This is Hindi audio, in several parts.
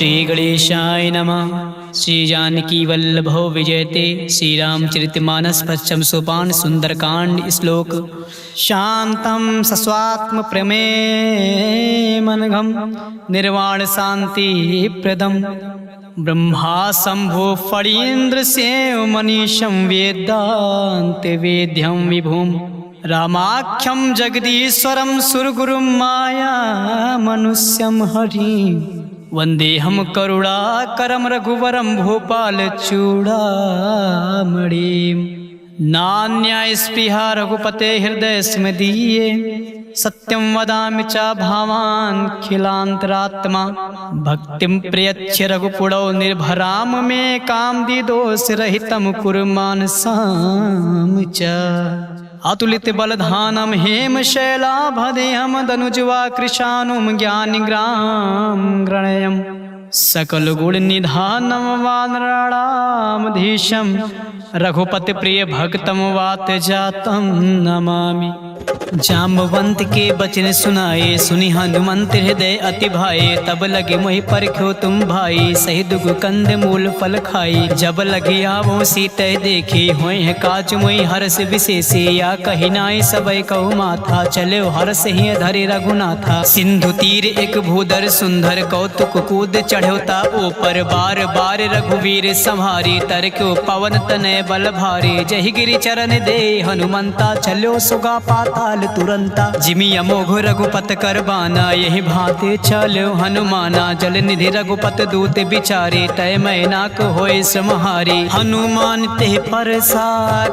श्री गणेशाय नमः। श्री जानकी वल्लभो विजयते। श्री रामचरितमानस पश्चम सोपान सुंदरकांड श्लोक। शांतं सस्वात्म प्रमेमनघं निर्वाण शांति प्रदम ब्रह्मा शंभो फणीन्द्र सेव मनीषं वेदांत वेद्यं विभुं रामाख्यं जगदीश्वरं सुरगुरुं माया मनुष्यं हरिं वंदेहम करुणाकरं रघुवरं भूपाल चूड़ामणिं। नान्या स्पृहा रघुपते हृदय स्मदीये सत्यं वदामि च भावान् खिलान्तरात्मा भक्तिं प्रयच्छ रघुपुरौ निर्भराम मे कामदिदोषरहितं कुरु मानसां च। अतुलित बलधानं हेमशैलाभदेहं दनुज्वा कृशानुं ज्ञानिग्रां गणयं सकल गुण निधानं वानराणामधीशं रघुपति प्रिय भक्तम वात जातं नमामि। जाम्बवंत के बचन सुनाए सुनि हनुमंत हृदय अति भाए तब लगे मोहि परख्यो तुम भाई सही दुग कंद मूल फल खाई। जब लगे आवो सीते देखे होय है काज मोहि हर्ष विशेषे या कही नाई सबय कहु माथा चले हर्ष ही धरे रघुनाथा। सिंधु तीर एक भूधर सुंदर कौतुक कूद चढ़ोता ऊपर बार बार रघुवीर संहारी तरक्यो पवन तनय बल भारी। जहि गिरि चरण दे हनुमंता चलो सुगा पाताल तुरंता जिमि अमोघ रघुपत करबाना यही भांति चलो हनुमाना। जल निधि रघुपत दूत बिचारे तय मैनाक होय समहारी। हनुमान ते परसा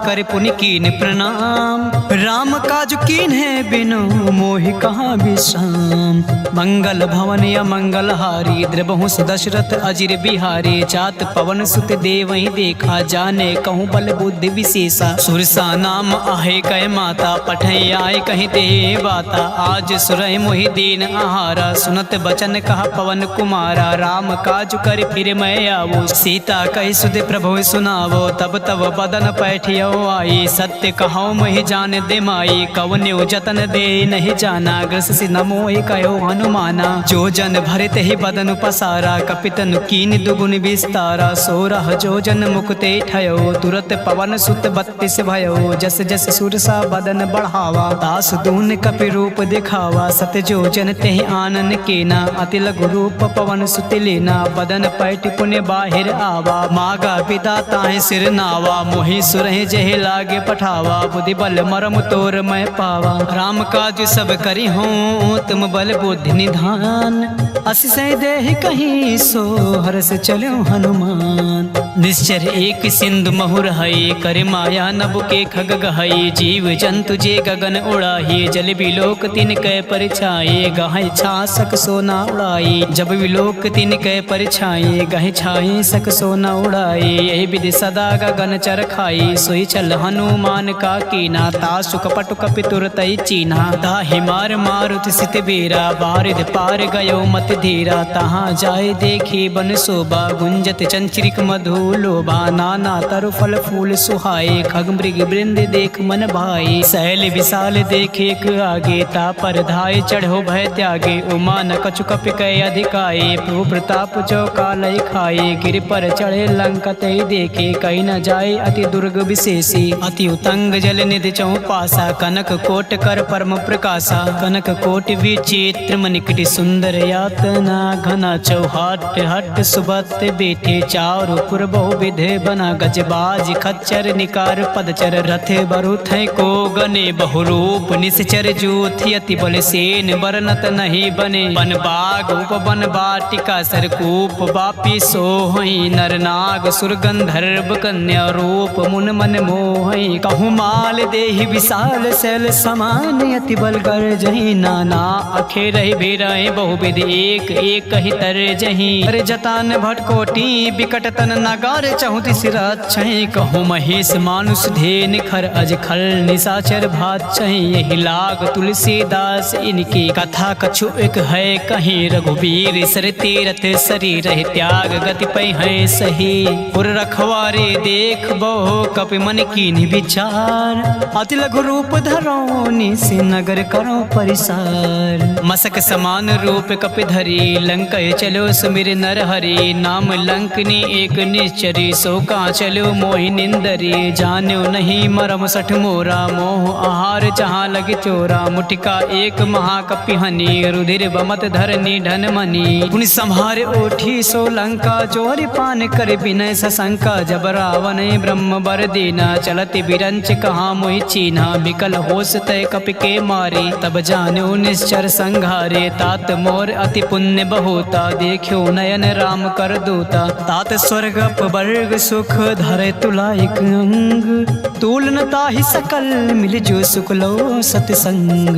कर पुनि कीन प्रणाम राम काज कीन है बिनु मोहि कहाँ विश्राम। मंगल भवन अमंगल हारी द्रबहु दशरथ अजिर बिहारी। जात पवन सुत देवहि देखा जाने कहूँ बल बुद्धि विशेषा। सुरसा नाम आहे कह माता पठै आए कहीं दे बाता। आज सुरह मोहि दीन आहारा सुनत बचन कहा पवन कुमारा। राम काज कर फिर मैं आवो सीता कही सुध प्रभु सुनावो। तब तब बदन पैठियो आई सत्य कहो मोहि जान दे माई। कवन्यो जतन दे नहीं जाना ग्रस से नमोहि कहो हनुमाना। जो जन भरत ही बदन पसारा कपितन कीन दुगुन विस्तारा। सोरह जो जन मुक्ते ठयो तुरत पवन सुत 32 भयो। जस जस सुरसा बदन बढ़ावा दास दून कपि रूप दिखावा। सत जो जन तेहि आनन केना अति लघु रूप पवन सुत लेना। बदन पैठ पुण्य बाहिर आवा मागा पिता ताहि सिर नावा। मोहि सुरहि जहि लागे पठावा बुद्धि बल मरम तोर मैं पावा। राम काज सब करि हों तुम बल बुद्धि निधान असिसै देहि कहीं सो हरस चलो हनुमान। निश्चर एक सिंधु महुर हई कर माया नभ के खग गहई। जीव जंतु जे गगन उड़ाही जल विलोक तिन कै परछाई। गहै छासक सोना उड़ाई जब विलोक तिन कै परछाई। गहै छाई सक सोना उड़ाई यही विधि सदा गगन चर खाई। सोई चल हनुमान का कीना तासु कपट कपि तुरतै चीना। ताहि मार मारुति सित बेरा बारिद पार गयो मत धीरा। तहाँ जाय देखी बन शोभा गुंजत चंचरिक मधु लोभा। नाना तरु फल फूल सुहाए खग मृग वृंद देख मन भाई। शैल विशाल देखे एक आगे ता पर धाय चढ़ो भय त्यागे। उमा न कछु कपि कै अधिकाए प्रभु प्रताप जो कालय खाए। गिर पर चढ़े लंकत देखे कहीं न जाए अति दुर्ग विशेषी। अति उतंग जल निधि चौपासा कनक कोट कर परम प्रकाशा। कनक कोट विचित्र मनिकटि सुंदर यातना घना चौहाट हट सुबत बेटे। चारु पुर बहु विधे बना गजबाज खच्चर निकार पदचर। रथ बरुथ को गने बहुरूप निश्चर जूथि अति बल सेन बरनत नहीं बने। बन बाग उप बन बाटिका सरकूप बापी सोहई। नर नाग सुर गंधर्व कन्या रूप मुन मन मोहई। कहूँ माल देहि विशाल शैल समान अति बल कर जही। नाना अखे रही बेरहि बहुविध एक एक ही तर जही। अरे जतान भटकोटी बिकट तन नगार चहुति सिरत छही। कहूँ महेश मानुष धेन खर अज खल निशाचर भात छही। यही लाग तुलसीदास इनकी कथा कछु एक है कहीं। रघुवीर सर तीरथ शरीर त्याग गति पै है सही। पुर रखवारे देख बहु कपि मन कीन्ह विचार। अति लघु रूप धरो निस नगर करो परिसार। मसक समान रूप कपि धरि करी लंका चलो सुमिर नर हरि नाम लंकनी एक निश्चरी सो का चलो मोहि निंदरी जान्यो नहीं मरम सठ मोरा मोह आहार जहाँ लग चोरा मुटिका एक महाकपि हनी रुधिर बमत धरनी धन मनी पुनि संहार ओठी सो लंका जोरि पान कर विनय सशंका जब रावण ब्रह्म बर दीना चलति बिरंच कहाँ मोहि चीन्हा बिकल होश तय कपि के मारे तब जान्यो निश्चर संघारे तात मोर अति पुण्य बहुता देखियो नयन राम कर दूता तात स्वर्ग अपवर्ग सुख धरे तुला एक अंग तूलन ताहि सकल मिल जो सुख लो सतसंग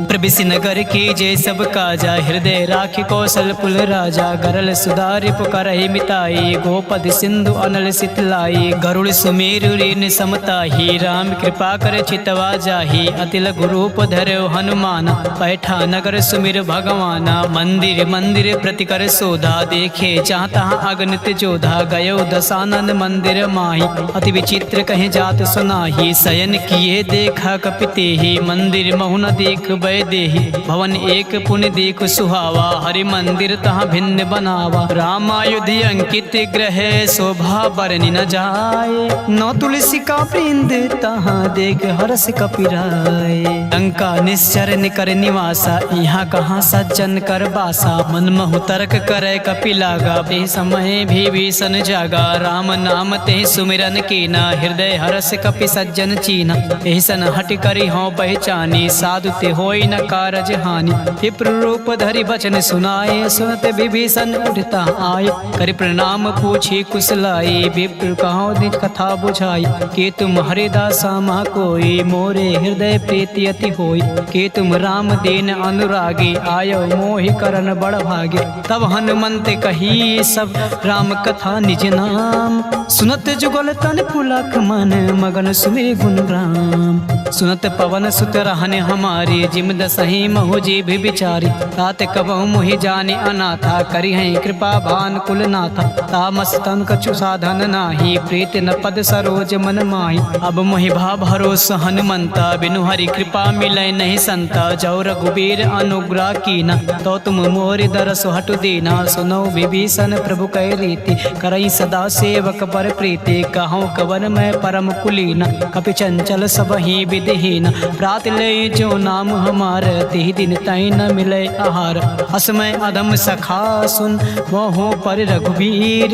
प्रबिसि नगर की जय सब काजा हृदय राखि कौशल पुल राजा गरल सुधारि पुकारहि मिताई गोपद सिंधु अनल सितलाई गरुड़ सुमेरु रीन समताही राम कृपा कर चितवा जाही अति लघु रूप धरो हनुमान बैठा नगर सुमिर भगवाना मंदिर मंदिर प्रति कर सोधा देखे जहाँ तहाँ अगणित जोधा गयो दशानन मंदिर माही अति विचित्र कहीं जात सुनाही शयन किए देखा कपिते ही मंदिर महुन देख बै देही भवन एक पुण्य देख सुहावा हरि मंदिर तहाँ भिन्न बनावा रामायुधि अंकित ग्रह शोभा बरनि न जाए नौ तुलसी का वृंद तहाँ देख हरस कपिराय लंका निश्चर निकर निवासा यहाँ कहाँ सज्जन कर बासा मन महु तर्क करे कपि लागा बे समय भी भीषण जागा राम नाम ते सुमिरन कीना हृदय हरस कपि सज्जन चीना एहसन हट करी हो पहचानी साधु ते होई न कारज हानि विप्र रूप धरि बचन सुनाए सुनत विभीषण उठता आए कर प्रणाम पूछी कुशलाई विप्र कहो निज कथा बुझाई के तुम हरिदासा मा कोई मोरे हृदय प्रीति अति होई के तुम राम दीन अनुरागी आयो मोहि करन बड़ भागे तब हनुमंत कही सब राम कथा निज नाम सुनत जुगल तन पुलक मन मगन सुमिर गुण राम सुनत पवन सुत रहने हमारी जिम दसही महु जी भी बिचारी तात कबहु मुहि जाने अनाथा करी है कृपा भान कुल नाथा तामस तन कछु साधन नाही प्रीत न पद सरोज मन माही अब मोहि भा भरोस हनुमंता बिनु हरि कृपा मिलै नहीं संता जौ रघुबीर अनुग्रह कीना तो तुम मोरि दरस हटु दीना सुनो विभीषण प्रभु कै रीति करई सदा सेवक पर प्रीति कहूँ कवन मैं परम कुलीना कपि चंचल सब ही विधिहीन प्रात ले जो नाम हमार तिहि दिन तई न मिले आहार असमय अधम सखा सुन मोहो पर रघुबीर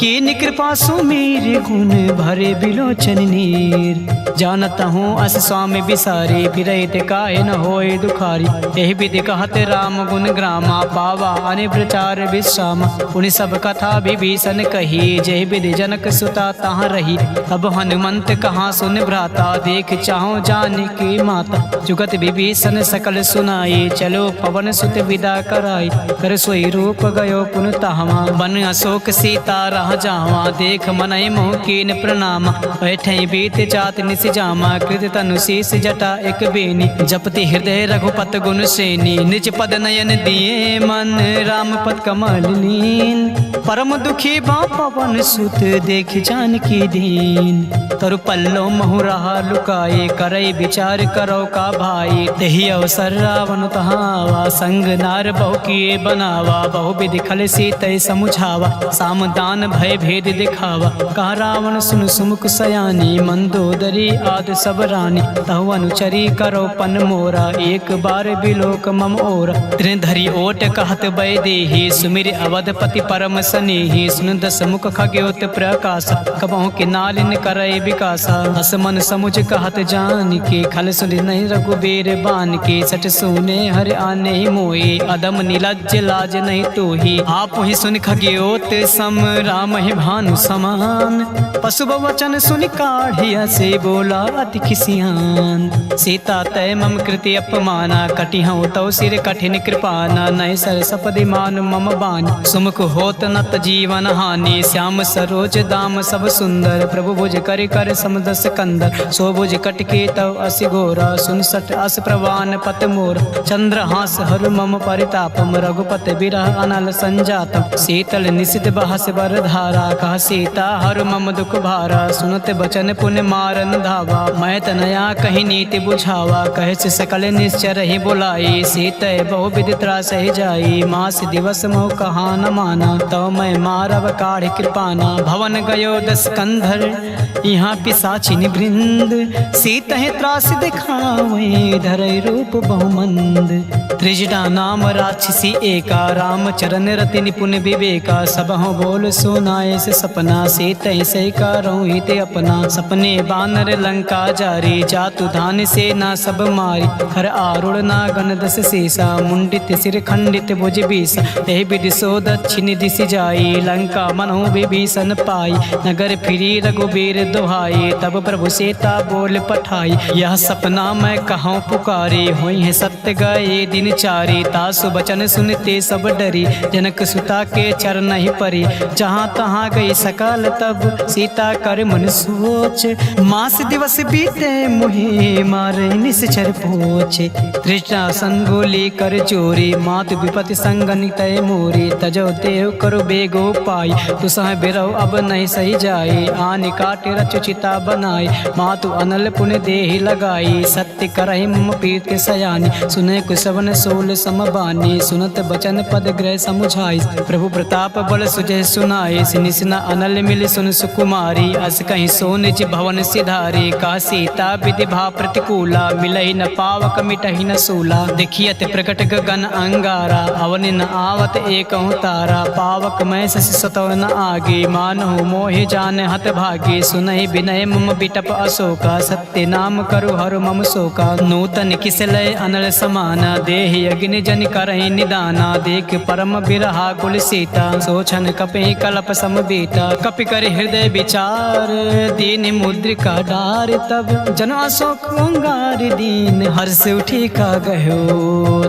कीन कृपा सुमीर गुण भरे बिलोचन नीर जानत हूँ अस स्वामी बिसारी बिरहित काहे न होए दुखारी यही विधि कहत राम गुण ग्रामा पावा अनि प्रचार विश्राम पुनि सब कथा विभीषण कही जय विधि जनक सुता तहाँ रही अब हनुमंत कहाँ सुन भ्राता देख चाहो जान की माता जुगत विभीषण सकल सुनाई चलो पवन सुत विदा कराई कर सोई रूप गयो पुन तहवा बन अशोक सीता रह जावा देख मनय मोह कीन प्रणाम बैठे बीत जात निस जामा कृत तनु शीस जटा एक बेनी जपति हृदय रघुपत गुण श्रेणी निज पद नयन दिए मन राम पद कमल लीन परम दुखी बा पवन सुत देख जान की दीन तरु पल्लो महु रहा लुकाए करई विचार करो का भाई तेहि अवसर रावण तहावा संग नार बहु किए बनावा बहु विधि खल सीतय समुझावा सामदान भय भेद दिखावा कहा रावण सुन सुमुख सयानी मंदोदरी आद सब रानी तहु अनुचरी करो पन मोरा एक बार बिलोक मम ओरा त्रिधरी ओट कहत बै देहि सुमिर अवधपति परम सनेहि सुन दस मुख खग्योत प्रकाश कबहु के नालिन करय विकासा हस मन समुझ कहत जान के खल सुन नहीं रघुबीर बान के सट सुने हर आने मोए अदम नीलज लाज नहीं तो ही आप ही सुन खग्योत सम राम ही भानु समान पशु वचन सुन काढ़िया से बोला अति खिसियान सीता तय मम कृति अपमाना कटि हूँ तव सिर कठिन कृपाना नय सर सपदि मान मम बान सुमुख होत नत जीवन हानि श्याम सरोज दाम सब सुंदर प्रभु भुज कर कर समदस कंदर सो भुज कटके तव असि घोरा सुन सट अस प्रवान पत मोर चंद्र हास हर मम परितापम रघुपत बिरह अनल संजातम शीतल निशित बहस बर धारा कह सीता हर मम दुख भारा सुनत बचन पुण्य मारन धावा मैं तनया कही नीति बुझावा कहे से सकल निश्चर ही बुलाई सीत बहु विधि त्रास ही जा जाई, मास दिवस मोह कहा न माना, तो मैं मारव काढ़ कृपाना। भवन गयो 10 कंधर यहाँ पिसाचिन वृंद, सीत है त्रास दिखावे धरई रूप बहुमंद। त्रिजटा नाम राक्षसी एका, राम चरण रति निपुण विवेका। सब हो बोल सुनाए से सपना, सीत से कारों हित अपना। सपने बानर लंका जारी, जातु धान से ना सब मारी। हर आरुण नागन 10 शेषा, मुंडित सिर खंडित भुज बीसा। यह विधि सो दक्षिण दिशि जाई, लंका मनो विभीषण पाई। नगर फिरी रघुबीर दुहाई, तब प्रभु सीता बोल पठाई। यह सपना मैं कहूँ पुकारी, हुई है सत्य गए दिन चारी। तासु बचन सुनते सब डरी, जनक सुता के चरण ही परी। जहाँ तहाँ गई सकाल तब, सीता कर मन सोच। मास दिवस बीते मुहे, मारे निश्चर पोछे। तृष्णा संगोली कर चोरी, मातु विपति संगन तय मोरी। तजो देव करो बेगो पाई, तुसह बिरौ अब नहीं सही जाए। आन काट रचुचिता बनाई, मातु अनल पुण्य देहि लगाई। सत्य करहि मम प्रीत सयानी, सुने कुसवन सोल समबानी। सुनत बचन पद ग्रह समुझाई, प्रभु प्रताप बल सुजय सुनाई। निसना अनल मिल सुन सुकुमारी, अस कहीं सो निज भवन सिधारी। का सीता विधि भा प्रतिकूला, मिलहि न पावक मिटहि न सूला। देखियत प्रकट गगन अंगारा, अवन न आवत एक तारा। पावक मैं शशि सतव न आगे, मानहु मोहि जान हत भागे। सुनहि विनय मम बिटप अशोका, सत्य नाम करु हर मम शोका। नूतन किसलय अनल समाना, देहि अग्नि जन करहि निदाना। देख परम बिरहा कुल सीता, सोचन कपि कलप समबीता। कपि कर हृदय विचार, दीन मुद्रिका डार। तब जन अशोक अंगार दीन, हर्ष उठी का गयो।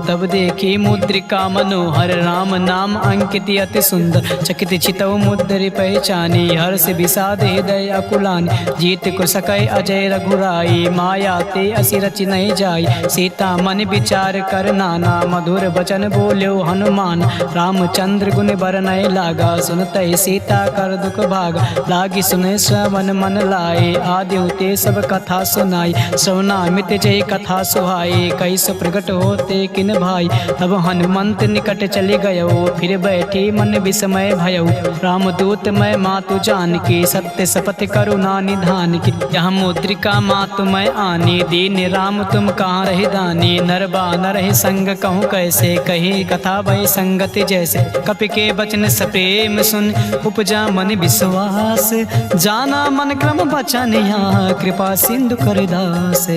तब देखी मुद्रिका मनोहर, राम नाम अंकित अति सुंदर। चकित चितव मुद्रि पहचानी, हर्ष विषाद हृदय अकुलानी। जीत को सकय अजय रघुराई, माया ते असी रचि नहीं जाई। सीता मन विचार कर नाना, मधुर वचन बोल्यो हनुमान। रामचंद्र गुण बरनय लागा, सुनतय सीता कर दुख भागा। लागी सुने श्रवण मन लाए, आदि ते सब कथा सुनाई। श्रवणामित जय कथा सुहाई, कैसो प्रगट होते किन भाई। तब हनुमंत निकट चले गयो, फिर बैठी मन विस्मय भयो। रामदूत मैं मातु जानकी, सत्य शपथ करुणा निधान की। यह मुद्रिका मातु मैं आनी, दीन राम तुम कहाँ रही दानी। नर बानर ही संग कहूँ कैसे, कही कथा भई संगत जैसे। कपि के बचन सप्रेम सुन, उपजा मन विश्वास। जाना मन क्रम बचन यहाँ, कृपा सिंधु कर दास।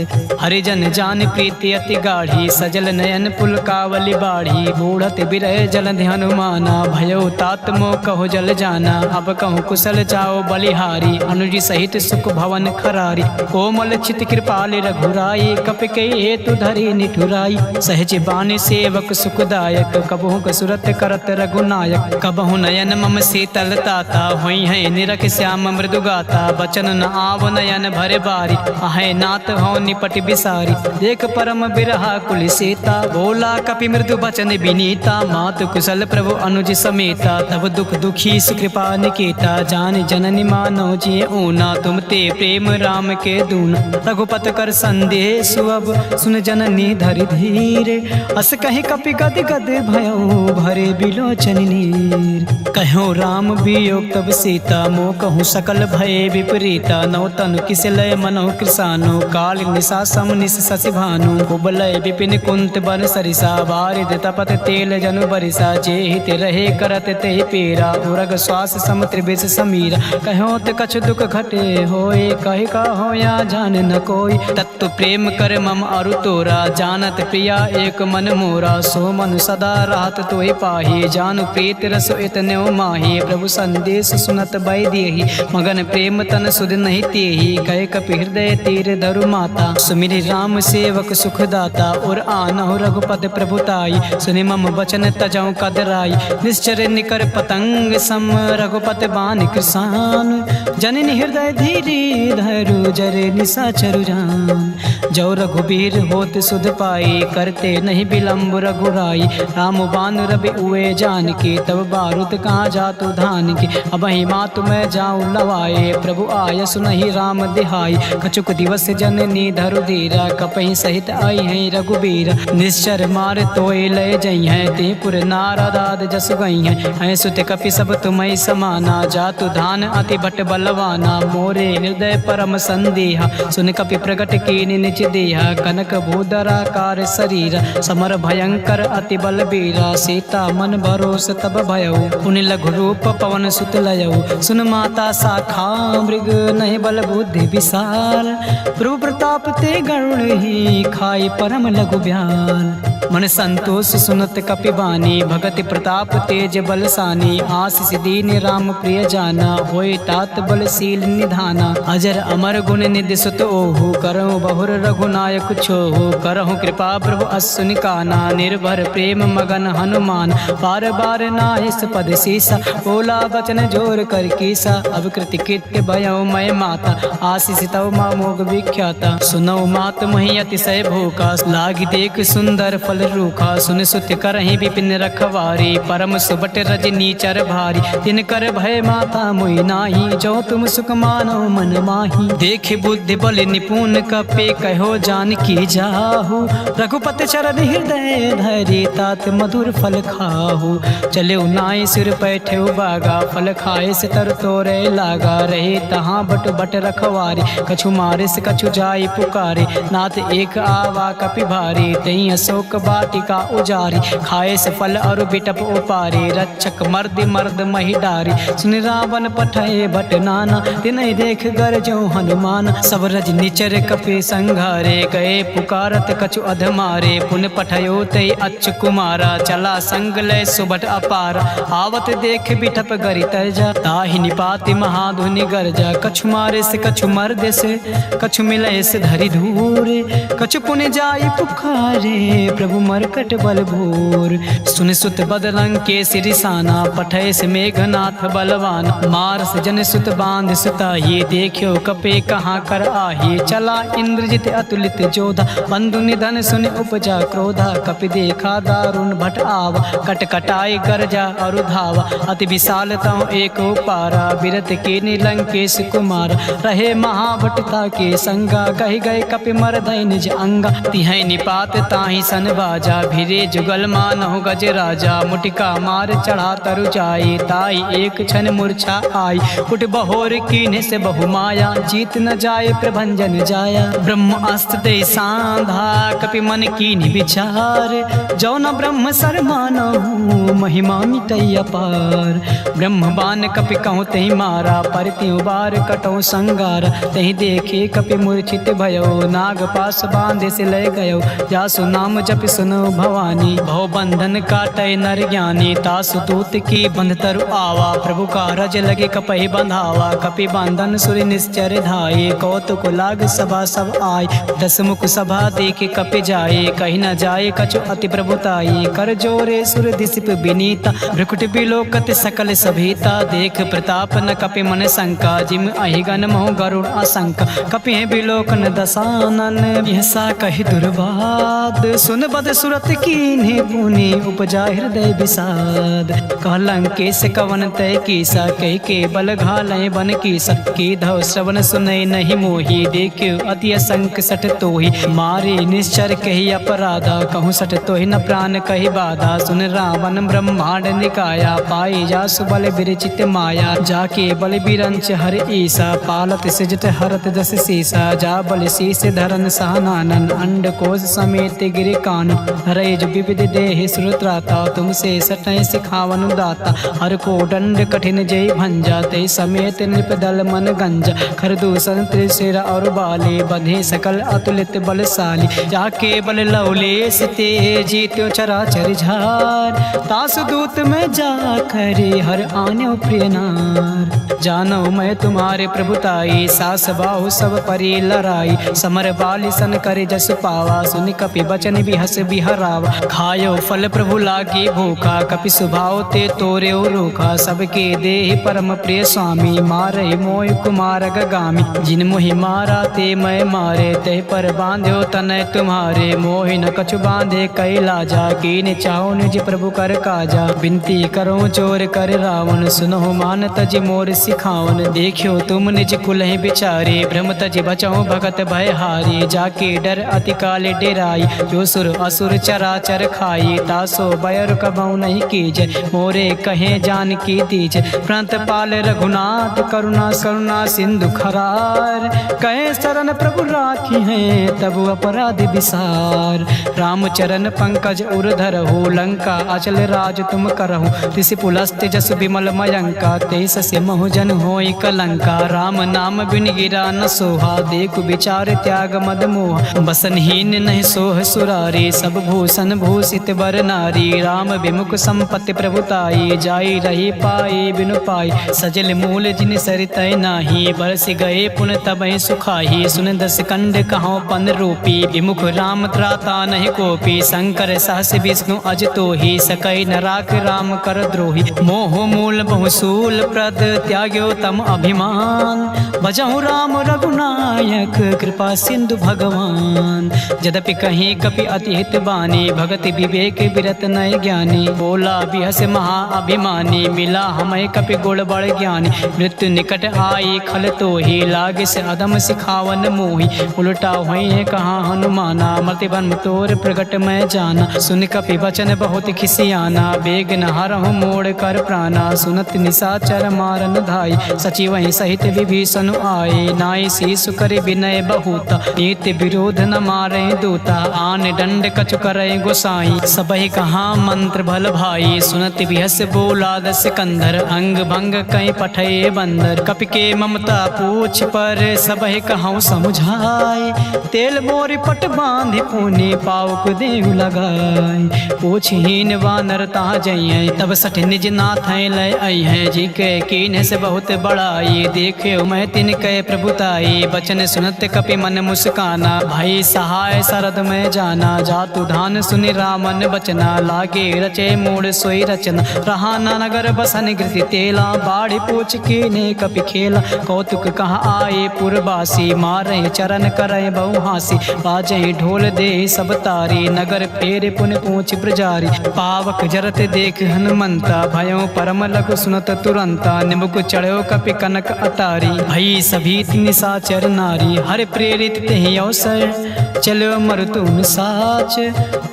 हरिजन जान प्रीति अति गाढ़ी, सजल नयन पुलकावली बाढ़ी। बूढ़त बिरह जल हनुमाना, भयो तात मोह कहो जल जाना। अब कहूँ कुशल जाओ बलिहारी, अनुज सहित सुख भवन खरारी। कोमल चित कृपाल रघुराई, कपि के हेतु धरी निठुराई। सहज बानी सेवक सुखदायक, कबहु कसुरत करत रघुनायक। कबहु नयन मम शीतल ताता, हुई है निरख श्याम मृदु गाता। बचन न आव नयन भरे बारी, आहे नाथ हो निपट बिसारी। देख परम बिरहा कुल सीता, बोला कपि मृदु बचन विनीता। मातु कुशल प्रभु अनुज समेता, तब दुख दुखी सुकृपा निकेता। जान जननी मानो जिय ऊना, तुम ते प्रेम राम के दूना। रघुपत कर संदेह सुअब, सुन जननी धरि धीरे। अस कहि कपि गद गद भयो, भरे बिलोचन नीर। कहो राम वियोग तब सीता, मोह कहूँ सकल भय विपरीता। नौ तनु किस लय मनो कृसानो, काल निशा सम निश शशि भानु। कुबलय विपिन कुंत बन सरिसा, बारिद तपत तेल जनु बरिसा। जे हित रहे करत ते पेरा, उरग श्वास सम त्रिविश समीरा। कहो त कछु दुख घटे होए, कहि कहो या जान न कोई। तत्व प्रेम कर मम अरु तोरा, जानत प्रिया एक मन मोरा। सो मन सदा राहत तोहि पाही, जानु प्रीत रस इतने माही। प्रभु संदेश सुनत बै देहि, मगन प्रेम तन सुध नहीं तेहि। कह कपि हृदय तीर धरु माता, सुमिरि राम सेवक सुखदाता। और आनहु रघुपत प्रभुताई, सुनि मम वचन तजौ कदराई। निश्चर निकर पतंग सम, रघुपत बान कृसान। जननी हृदय धीरे धरु, जरे निशाचरु जान। जो रघुबीर होत सुध पाई, करते नहीं विलम्ब रघुराई। राम बान रवि उए जान के, तब बारूद कहाँ जातु धान के। अब ही मातु मैं जाऊँ लवाए, प्रभु आय सुनहि राम दिहाई। कछुक दिवस जननी धरु धीरा, कपहि सहित आई है रघुबीर। निश्चर मार तोय लय जई गई हैं, ते पुर नारदाद जस गई हैं। सुत कपि सब तुम्हें समाना, जातु धान अति भट बलवाना। मोरे हृदय परम संदेहा, सुन कपि प्रकट कीन निज देहा। कनक भूधराकार शरीर, समर भयंकर अति बलबीरा। सीता मन भरोस तब भयउ, पुनि लघु रूप पवन सुत लयउ। सुन माता शाखा मृग, नहीं बल बुद्धि विशाल। प्रभु प्रताप ते गरुड़ ही, खाई परम लघु ब्याल। मन संतोष सुनत कपि बानी, भगति प्रताप तेज बलसानी। आशीष दीन राम प्रिय जाना, होय तात बलशील निधाना। अजर अमर गुण निधि सुत ओहु, करहु बहुर रघुनायक छोहु। करहु कृपा प्रभु असुनि काना, निर्भर प्रेम मगन हनुमान। बार बार नाहिस पद सीसा, बोला बचन जोर कर कीसा। अब कृति कृत्य भयउ मैं माता, आशीष तव मोग विख्याता। सुनौ मात मही अतिशय भूखा, लागी देख सुंदर फल रूखा। सुन सुत करहि विपिन रखवारी, परम सुबट रजनी चर भारी। तिन कर भय माता मोहि नाही, जो तुम सुख मानो मन माही। देख बुद्धि बल निपुण कपे, कहो जानकी जाहु। रघुपति चरण हृदय धरि, तात मधुर फल खाहु। चले नाई सिर पैठे बागा, फल खाए से तर तोरे लागा। रहे तहाँ बट बट रखवारी, कछु मारे से कछु जाई पुकारे। नाथ एक आवा कपि भारी, तई अशोक वाटिका उजारी। खाए से फल और बिटप उपारी, रक्षक मर्द मर्द मही डारी। सुन रावण पठे भट नाना, तिनहि देख गरजो हनुमान। सब रज निचर कपि संघारे, गए पुकारत कछु अधमारे। पुन पठयो तई अच्यु कुमारा, चला संग लय सुबट अपार। आवत देख बिटप गरि तरजा, ताहि निपाति महाधुनि गरजा। कछु मारे से कछु मर्द से, कछु मिले से धरि धूरे। कछु पुन जाई पुकारे, प्रभु मरकट बल भूर। सुन सुत बदलंग के सिरिसाना, पठय से मेघनाथ बलवान। मारस जन सुत बांध सुताही, देखियो कपे कहाँ कर आही। चला इंद्रजित अतुलित जोधा, बंधु निधन सुन उपजा क्रोधा। कपि देखा दारुण भट आवा, कट कटाई गरजा और धावा। अति विशाल तव एक पारा, बिरत के नीलंकेश कुमार। रहे महाभटता के संगा, कहि गए कपि मरदय निज अंगा। तिहै निपात ताहि सन बाजा, भिरे जुगल मानहु गज राजा। मुटिका मार चढ़ा तरु जाई, ताई एक क्षण मूर्छा आई। उठ बहोर कीन्हे से बहु माया, जीत न जाए प्रभंजन जाया। ब्रह्म अस्त्र दे सांधा, कपि मन कीन्हि विचार। जो न ब्रह्म सर मानहु, महिमा मिटई अपार। ब्रह्म बान कपि कहूँ तहि मारा, पर त्यों बार कटौ संगारा। तहि देखे कपि मूर्छित भयो, नाग पास बांधे से लय गयो। जासु नाम जपि सुनो भवानी, भव बंधन काटय नर ज्ञानी। तासु दूत की बंध तरु आवा, प्रभु का रज लगे कपहि बंधावा। कपि बंधन सुर निश्चर धाये, कौतुक लाग सभा सब आय। दस मुख सभा देखे कपि जाए, कहीं न जाए कछु अति प्रभुताई। कर जोरे सुर दिसिप विनीता, भ्रुकुट बिलोकत सकल सभीता। देख प्रताप न कपि मन शंका, जिम अहिगन मोह गरुड़ आशंका। कपि बिलोकन दसानन, यसा कहि दुर्वाद। सुन बद सुरत कीन्हे पुनि, उपजा हृदय विषाद। कहलंकेश कवन तय कीसा, कह के बल घालय बन कीसा। की धव श्रवण सुनय नहीं मोही, देखियो अति असंक सठ तोहि। मारे निश्चर कही अपराधा, कहूँ सठ तोहि न प्राण कही बाधा। सुन रावण ब्रह्मांड निकाया, पाई जासु बल विरचित माया। जाके बल बिरंच हर ईसा, पालत सिजट हरत दस सीसा। जा बल शीस धरन सहनानन, अंड कोश समेत गिर कानन। हरे जो विविध देहि श्रुत्राता, तुमसे सटय सिखावन दाता। हर को दंड कठिन जय भंजा, ते समेत नृप दल मन गंजा। खरदूषण त्रिशिर और बाले, बंधे सकल अतुलित बलशाली। जाके बल लवलेश ते, जीत्यो चराचर झार। तासु दूत में जा करे, हर आन्यो प्रिय नार। जानो मैं तुम्हारे प्रभुताई, सास बाहु सब परि लड़ाई। समर बाली सन करे जस पावा, सुन कपि बचन बिहस बिहरावा। खायो फल प्रभु लागी भूखा, कपि सुभाव ते तोरे रूखा। सबके देहि परम प्रिय स्वामी, मारे मोय कुमार गामी। जिन मोहि मारा ते मैं मारे, ते पर बांध्यो तनय तुम्हारे। मोहि न कछु बांधे कैलाजा, कीन चाहो निज प्रभु कर काजा। बिनती करो चोर कर रावण, सुनो मान तज मोर सिखावन। देखियो तुम निज कुलहि बिचारे, भ्रम तज बचो भगत भय हारी। जाके डर अति काले डेराई, जो सुर असुर चराचर खाई, तासो बैर कबहु नहीं कीजे, मोरे कहे जान की दीजे। प्रांत पाल रघुनाथ करुणा करुणा सिंधु खरार, कहे शरण प्रभु राखी हैं तब अपराध विसार। रामचरण पंकज उरधर हो, लंका अचल राज तुम करहु, तिसि पुलस्त जस विमल मयंका, तेस से महुजन होई कलंका। राम नाम बिन गिरा न सोहा, देखु विचार त्याग मद मोहा, बसनहीन नहीं सोह सुरारी, सब भूषण भूषित बर नारी। राम विमुख संपत्ति प्रभुताई, जाई रही पाई बिनु पाई, सजल मूल जिन सरितय नाही, बरस गए पुन तबहि सुखाही। सुन दस कंड कहो पन रूपी, विमुख राम त्राता नहीं कोपी, शंकर सहस विष्णु अज तोहि, सकई न राख राम कर द्रोही। मोह मूल बहुसूल प्रद त्याग्यो तम अभिमान, भजहु राम रघुनायक कृपा सिंधु भगवान। यद्यपि कहीं कपि अति हित बानी, भगति विवेक विरत नय ज्ञानी, बोला बिहस महा अभिमानी, मिला हमें कपि गुण बड़ ज्ञानी। मृत्यु निकट आई खल तोहि, लागे से अदम सिखावन मोहि, उल्टा हुई है कहाँ हनुमाना, मति बन तोर प्रगट मैं जाना। सुन कपि वचन बहुत खिसियाना, बेग न हरहु मोड़ कर प्राणा, सुनत निशाचर मारन धाई, सचिव सहित विभीषण आए, नाई शीसु कर विनय बहुता, नीति विरोध न मारे दूता, आन दंड कछु करे गोसाई, सबहि कहाँ मंत्र भल भाई। सुनत बिहस बोला दस कंधर, अंग भंग कई पठे बंदर, कपि के ममता पूछ पर सबहि कहूँ समुझाए, तेल मोरी पट बांधि पुनि पाउक देहु लगाए। पूछहीन वानर ता जइयै, तब सठ निज नाथ लय अइहै, जी के कीन से बहुत बड़ाई, देखे मैं तिनके प्रभुताई। बचन सुनत कपि मन मुस्काना, भाई सहाय शरद में जाना, जातु धान सुनि रामन बचना, लागे रचे मूड सोई रचना। रहा ना नगर बसन गृति तेला, बाढ़ी पूछ कीने कपि खेला, कौतुक कहाँ आए पुरबासी, मारे चरण करे बहु हासी, बाजे ढोल दे सब तारी, नगर फेरे पुन पूछ ब्रजारी। पावक जरत देख हनुमंता, भयो परम लघु सुनत तुरंता, निमुख चढ़ो कपि कनक अटारी, भई सभी निशाचर नारी। हर प्रेरित तेहि अवसर, चलो मरुतुन साच,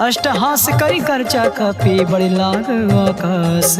अष्टहास करी करचा कपि बड़े लाग आकाश।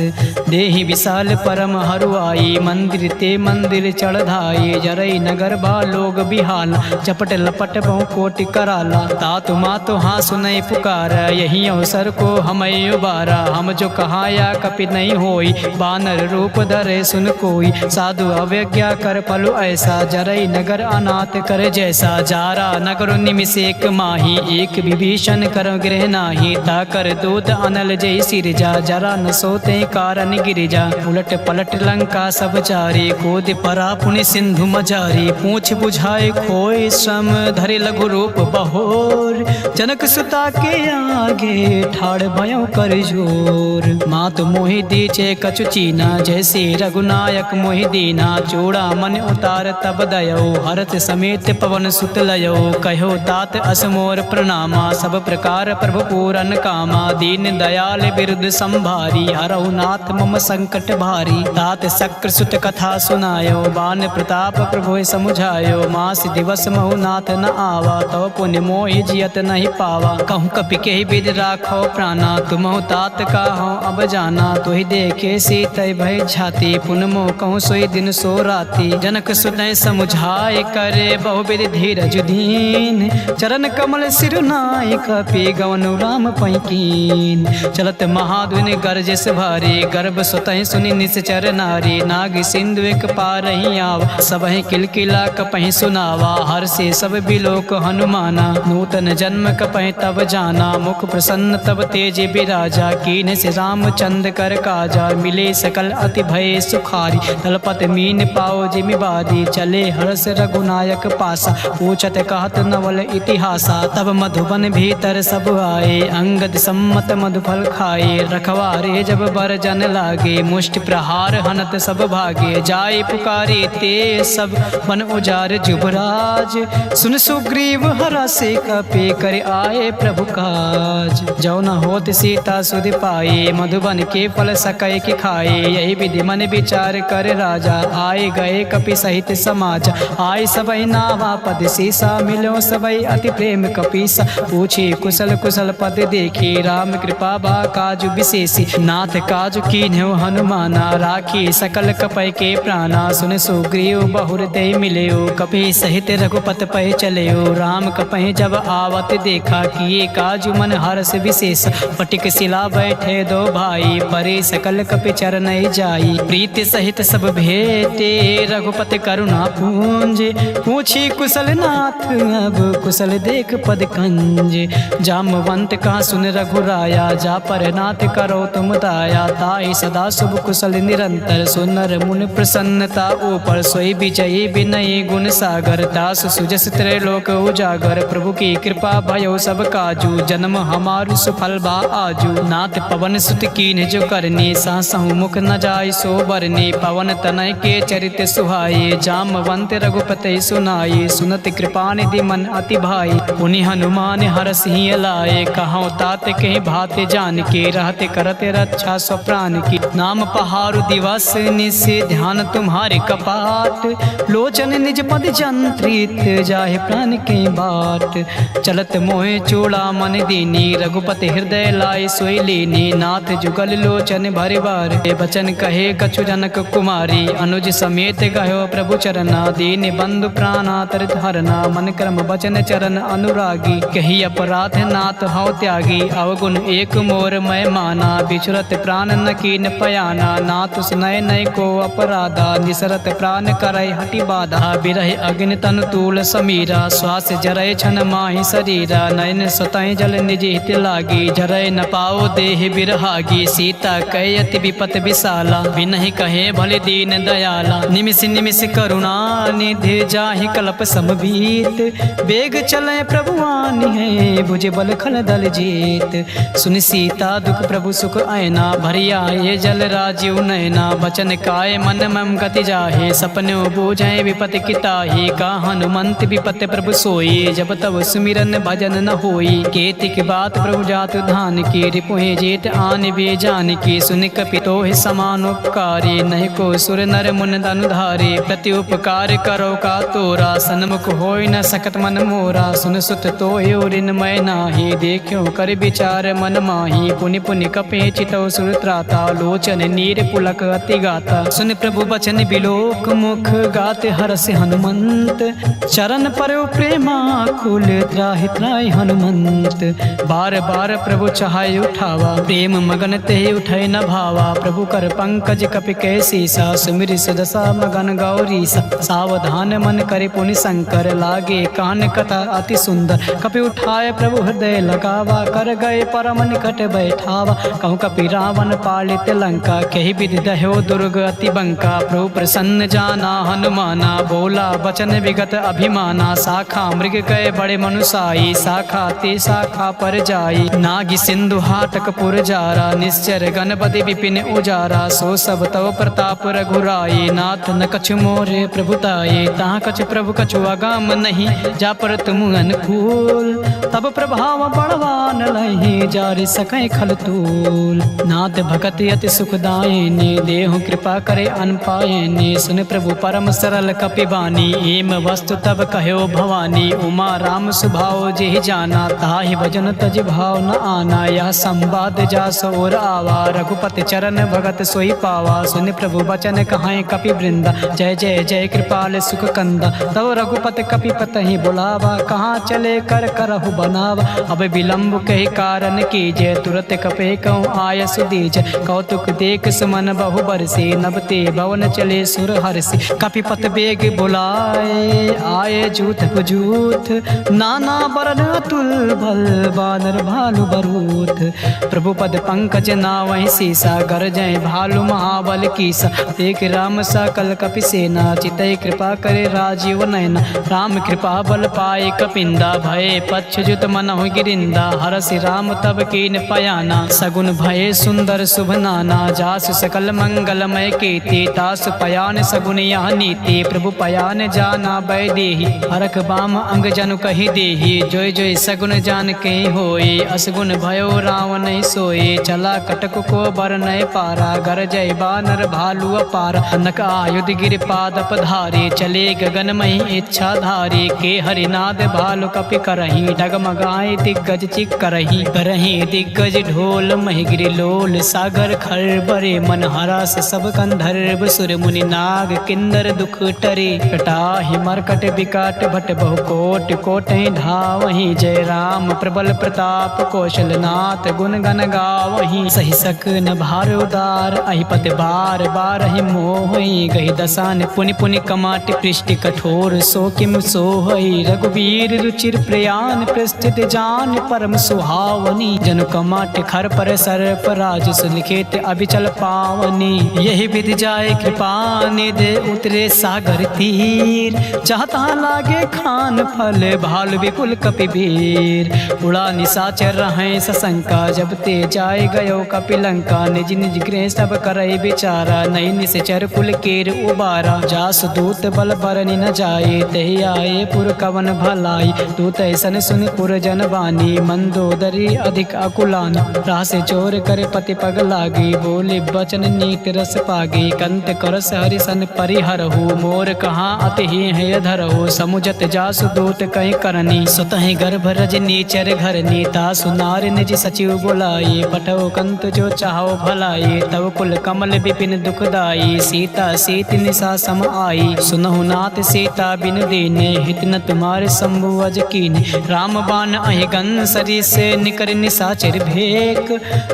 देहि विशाल परम हरुआई, मंदिर ते मंदिर चढ़ाई, जरई नगर बा लोग बिहाला, चपट लपट बहु कोटि कराला। तातु मातु हाँ सुनई पुकार, यही अवसर को हमें उबारा, हम जो कहाया कपि नहीं होई, बानर रूप धरे सुन कोई। साधु अवज्ञा कर पलु ऐसा, जरई नगर अनाथ कर जैसा। जारा नगर निमिष एक माही, एक विभीषण कर गृह नाही, ताकर दूत अनल जय सिरजा, जरा न सोते कारण गिरिजा। उलट पलट लंका सब चारी, कूद परा पुनि सिंधु मजारी, पूछ बुझाए खोए श्रम, धरे लघु रूप बहोर, जनक सुता के आगे ठाड़ भयो कर जोर। मात मोहि दीचे कछु चीना, जैसे रघुनायक मोहि दीना, चूड़ा मन उतार तब दयो, हरत समेत पवन सुत लयो। कहो तात असमोर प्रणामा, सब प्रकार प्रभु पूरन कामा, दीन दयाल बिरुद संभारी, हरहु नाथ मम संकट भारी। तात शक्र सुत कथा सुनायो, बान प्रताप प्रभु समुझायो, मास दिवस महु नाथ न आवा, तो पुण्य मोहि जियत नहीं पावा। कहूँ कपि के विद राखो प्राणा, तुमहु तात का हो अब जाना, तुहि देखे सीत भय झाती, पुन मोह कहूँ सोई दिन सो राती। जनक सुनय समुझाय करे, बहुविध धीरज दीन, चरण कमल सिर नाय कपि गवनु राम पैकीन। चलत महाध्वनि गरजस भारी, गर्भ सुतहि सुनि निश्चर नारी, नाग सिंधु एक पार ही आवा, सबहि किलकिला कपहि सुनावा। हर से सब बिलोक हनुमाना, नूतन जन्म कपहि तब जाना, मुख प्रसन्न तब तेज बिराजा, कीन से रामचंद्र कर काजा। मिले सकल अति भय सुखारी, तलपत मीन पाओ जिमि बारी, चले हर्ष रघुनायक पासा, पूछत कहत नवल इतिहासा। तब मधुबन भीतर सब आए, अंगद सम्मत मधुफल खाए, रखवारे जब बर जन लागे, मुष्टि प्रहार हनत सब भागे। जाए पुकारे ते सब मन उजार जुबराज, सुन सुग्रीव हरा से कपि कर आए प्रभु काज। जो न होत सीता सुध पाए, मधुबन के फल सकै कि खाए, यही विधि मन विचार कर राजा, आए गए कपि सहित समाज। आए सबई नावा पद सीसा, मिलो सबई अति प्रेम कपीसा, पूछी कुशल कुशल पद देखी, राम कृपा बा काजु विशेषी, नाथ काजु कीन्ह्यो हनुमाना, राखी सकल कपय के प्राणा, सुन सुग्रीव बहुर दे मिलयो, कपि सहित रघुपत पै चलयो, राम कपहि जब आवत देखा, किए काजु मन हर्ष विशेष, पटिक शिला बैठे दो भाई, परे सकल कपि चरण जाई, प्रीति सहित सब भेटे, रघुपति करुणा पूंज, पूछी कुशल नाथ अब कुशल देख पद कंज, जामवंत कहा सुन रघुराया, जा पर नाथ करो तुम दाया, ताई सदा शुभ कुशल निरंतर, सुनर मुन प्रसन्नता ऊपर, सोई विजयी विनयी गुण सागर, दास सुजस त्रैलोक उजागर, प्रभु की कृपा भयो सब काजू, जन्म हमारू सुफल बा आजू, नाथ पवन सुत कीन्ह जो करनी, सासहु मुख न जाय सो बरनी, पवन तनय के चरित सुहाये, जामवंत रघुपति सुनाये, सुनत कृपा निधि मन अति भाई, पुनि हनुमान हरस ही लाए, कहौं तात कहीं भात जान के, रहते करते रक्षा स्व प्राण की, नाम पहारु दिवस निशि, ध्यान तुम्हारे कपाट, लोचन निज पद जंत्रित, जाहे प्राण के बाट, चलत मोहे चूड़ा मन दीनी, रघुपति हृदय लाए सोई लीनी, नाथ जुगल लोचन भरे बार, बचन कहे कछु जनक कुमारी, अनुज समेत गयो प्रभु चरना, दीन बंधु प्राणा तरित हरना, मन कर्म बचन चरण अनुरागी, कही अपराध नाथ हौ त्यागी, अवगुण एक मोर मैं माना, बिछुरत प्राण न कीन पयाना, नाथ सुनय नय को अपराधा, निसरत प्राण करय हटि बाधा, बिरह अग्नि तनु तूल समीरा, श्वास जरय छन माहि शरीरा, नयन स्वतः जल निज हित लागी, जरय न पाओ देह बिरहागी, सीता कय अति विपत विशाला, बिनहि कहे भले दीन दयाला, निमिष निमिष करुणा निधि, जाहि कल्प समबीत, बेग चले प्रभु आनि है, भुज बल खल दल जीत, सुन सीता दुख प्रभु सुख आयना, भरिया ये जल राजीव नयना, बचन काय मन मम गति जाहे, सपनो बूझे विपत किताही, का हनुमंत विपत प्रभु सोई, जब तब सुमिरन भजन न होई, केतिक बात प्रभु जात धान की, रिपुहि जेठ आन बे जान की, सुन कपितो समान उपकारी, नहीं को सुर नर मुन धनुधारी, प्रति उपकार करो का तोरा, सन्मुख होय न सकत मन मोरा, सुन सुत तो ऋण मैं नाही, देखो कर विचार मन माही, पुनि पुनि कपे चितौ सुर त्राता, लोचन नीर पुलक अति गाता, सुन प्रभु बचन बिलोक मुख, गाते हरस हनुमंत, चरण पर प्रेमा कुल, त्राहि त्राहि हनुमंत, बार बार प्रभु चाहे उठावा, प्रेम मगन ते उठै न भावा, प्रभु कर पंकज कपि कै सीसा, सुमिरि सुदशा मगन गौरी, सावधान मन करे पुनि शंकर, लागे कान कथा अति सुंदर, कपि उठाए प्रभु हृदय लगावा, कर गए परम निकट बैठावा, कहूँ कपि रावण पालित लंका, कही विधि दह्यो दुर्ग अति बंका, प्रभु प्रसन्न जाना हनुमाना, बोला वचन विगत अभिमाना, शाखा मृग गए बड़े मनुसाई, शाखा ते शाखा पर जाई, नागी सिंधु हाटक पुर जारा, निश्चर गणपति विपिन उजारा, सो सब तव प्रताप रघुराई, नाथ न कछु मोरे प्रभुताई, तहाँ कछु प्रभु कछु अगाम नहीं, जा पर तुम अनुकूल, तब प्रभाव बड़वान लही, जारि सकै खल तूल, नाथ भगत अति सुखदायिनी, देहु कृपा करे अन पायनी, सुन प्रभु परम सरल कपि बानी, एम वस्तु तब कहो भवानी, उमा राम सुभाव जेहि जाना, ताहि भजन तज भाव न आना, यह संवाद जास और आवा, रघुपति चरण भगत सोई पावा, सुन प्रभु वचन कहाय कपि वृंदा, जय जय जय कृपाल सुख कंदा, तब रघुपति कपि पतहि बुलावा, कहाँ चले कर करहु बनावा, अब विलंब कही कारण कीजय, तुरत कपे कहूँ आय सुदीज, कौतुक देख सुमन बहु बरसी, नबते भवन चले सुर हरसी, कपिपत बेग बुलाए, आए जूथ पुजूथ, नाना बरन अतुल भल, बानर भालु बरूथ, प्रभु पद पंकज नावहि सीसा, गरजय भालु महाबल कीसा, देख राम सकल कपि सेना, चितई कृपा करे राजीव नयना, राम कृपा बल पाए कपिंदा, भय पक्ष जुत मनहु गिरिंदा, हरसि राम तब कीन पयाना, सगुन भय सुंदर शुभ नाना, जास सकल मंगलमय कीर्ति, तास पयान सगुन यह नीति, प्रभु पयान जाना बै देहि, हरख बाम अंग जनु कहि देहि, जोय जोय सगुन जान के होई, असगुन भयो रावण सोई, चला कटक को बर नय पारा, गर जय बानर भालु अपार, नक आयुध गिर पाद पधारे, चले गगन मही इच्छा धारे, के हरिनाद भालु कपि करही, डगमगाए दिग्गज चिक्क करही करही दिग्गज ढोल महिगिरि लोल सागर खर बरे मन हरास सब गंधर्व सुर मुनि नाग किन्नर दुख टरे कटाहि मरकट विकट भट बहु कोट कोटहि धावहि जय राम प्रबल प्रताप कौशलनाथ गुण गण गावहि सहि सकन भार उदार अहिपत बार बार ही मोहि गहि दसान पुनि पुनि कमाट पृष्ठ कठोर सो किम सोहई रघुवीर रुचिर प्रयान प्रस्थित जान परम सुहावनी जनु कमाट खर पर सर्प राज सुलिखित अभिचल पावनी यही विधि जाय कृपा निधे उतरे सागर तीर चाहता लागे खान फल भाल विपुल कपिवीर उड़ा निशाचर रहे सशंका जब ते जाय गयो कपिलंका निज निज गृह सब करई बिचारा नई निश्चर कुल केर उबारा जास दूत बल बरनि न जाए तहि आए पुर कवन भलाई दूत ऐसन सुन पुर जन बानी मंदोदरी अधिक अकुलानी राह से चोर करे पति पग लागी बोले बचन नीत रस पागी कंत करस हरिसन परिहरहु मोर कहाँ अति है धरहु समुझत जासु दूत कहीं करनी स्वतः गर्भ रजनी चर घर नीता सुनार निज सचिव बुलाए पटो कंत जो चाहो भलाए तब कुल कमल विपिन दुखदाई सीता सीत निशा सम आई सुनहु नाथ सीता बिन दीने हित न तुम्हारे शंभु अज कीने राम बाण अहिगन सरी से निकर निशाचर भेक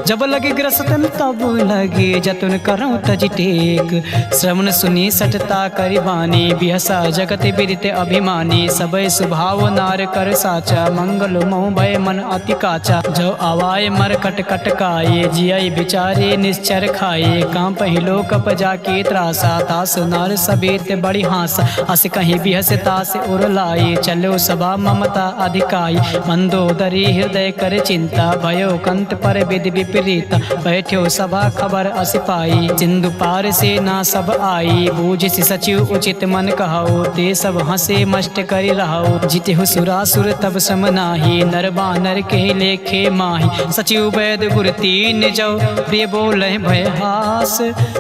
जब लगे ग्रसतन तब लगे जतन करऊं तज टेक श्रवण सुनी सटता करिबानी बिहसा जगत विदित अभिमानी सबय सुभाव नार कर साचा मंगल मोह भय मन अति काचा जो आवाय मर कट कटकाए जियाई बिचारे निश्चर खाए कांप हिलो कप जाके त्रासा तास नार सबेत बड़ी हास अस कहीं बिहस तास उर लाए चलो सभा ममता अधिकाई मंदोदरी हृदय कर चिंता भयो कंत पर विधि विपरीत बैठो सभा खबर अस पाई सिंधु पार से ना सब आई बूझ सचिव उचित मन कहो ते सब हंसे मष्ट करि रहो जिते हो सुरासुर तब सम नाही नर बानर के लेखे माही सचिव वैद गुर तीन जो प्रिय बोले भय हास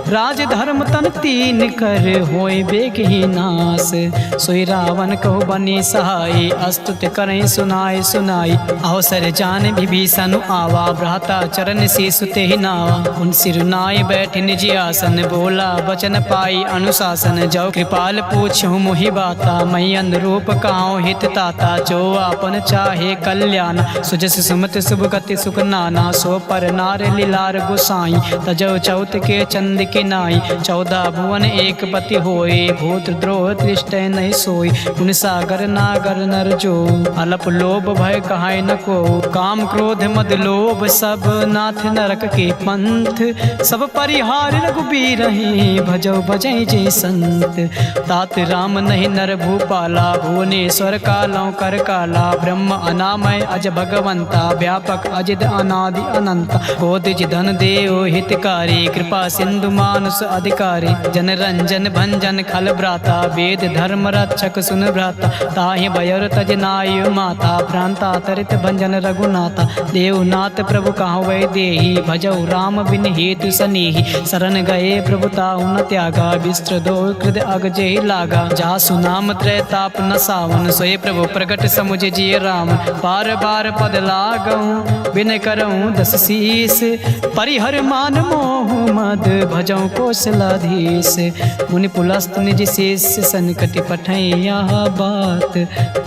राज धर्म तन तीन कर होय बेग ही नास सोई रावण कहो बनी सहाय अस्तुत करें सुनाई सुनाई अवसर जान विभीषण आवा भ्राता चरण से सुते ही नावा उन सिरुनाई बैठ निज आसन बोला वचन पाई अनुशासन जो कृपाल पूछूं मोहि बाता मई अनुरूप काहू हित ताता जो आपन चाहे कल्याण सुजस सुमत शुभ गति सुख नाना सो पर नार लीलार गुसाई तजो चौथ के चंद के नाई 14 भुवन एक पति होए भूत द्रोह त्रिष्ट नहीं सोई उन सागर नागर नर जो अलप लोभ भय कहाय न को काम क्रोध मद लोभ सब नाथ नरक के पंथ सब परिहार रघुबीर रही भजो भजै जय संत तात राम नहीं नर भूपाला भुवनेश्वर कालों कर काला ब्रह्म अनामय अज भगवंता व्यापक अजिद अनादि अनंत बोधिज धन देव हितकारी कृपा सिंधु मानुष अधिकारी जन रंजन भंजन खल भ्राता वेद धर्म रक्षक सुन भ्राता ताहि भयर तज नाय माता प्रांता तरित भंजन रघुनाथा देवनाथ प्रभु कहाँ वै देही भजौ राम बिन हेतु सनेही शरण गए प्रभु ताहु न त्यागा विस्त्र दो कृद अग जेहि लागा जासु नाम त्रैताप न सावन सोए प्रभु प्रगट समुझ जिय राम बार बार पद लागऊं बिन करऊं 10 शीस परिहर मान मोह मद भजौ कौशलाधीश मुनि पुलस्त निज शेष संकट पठैया बात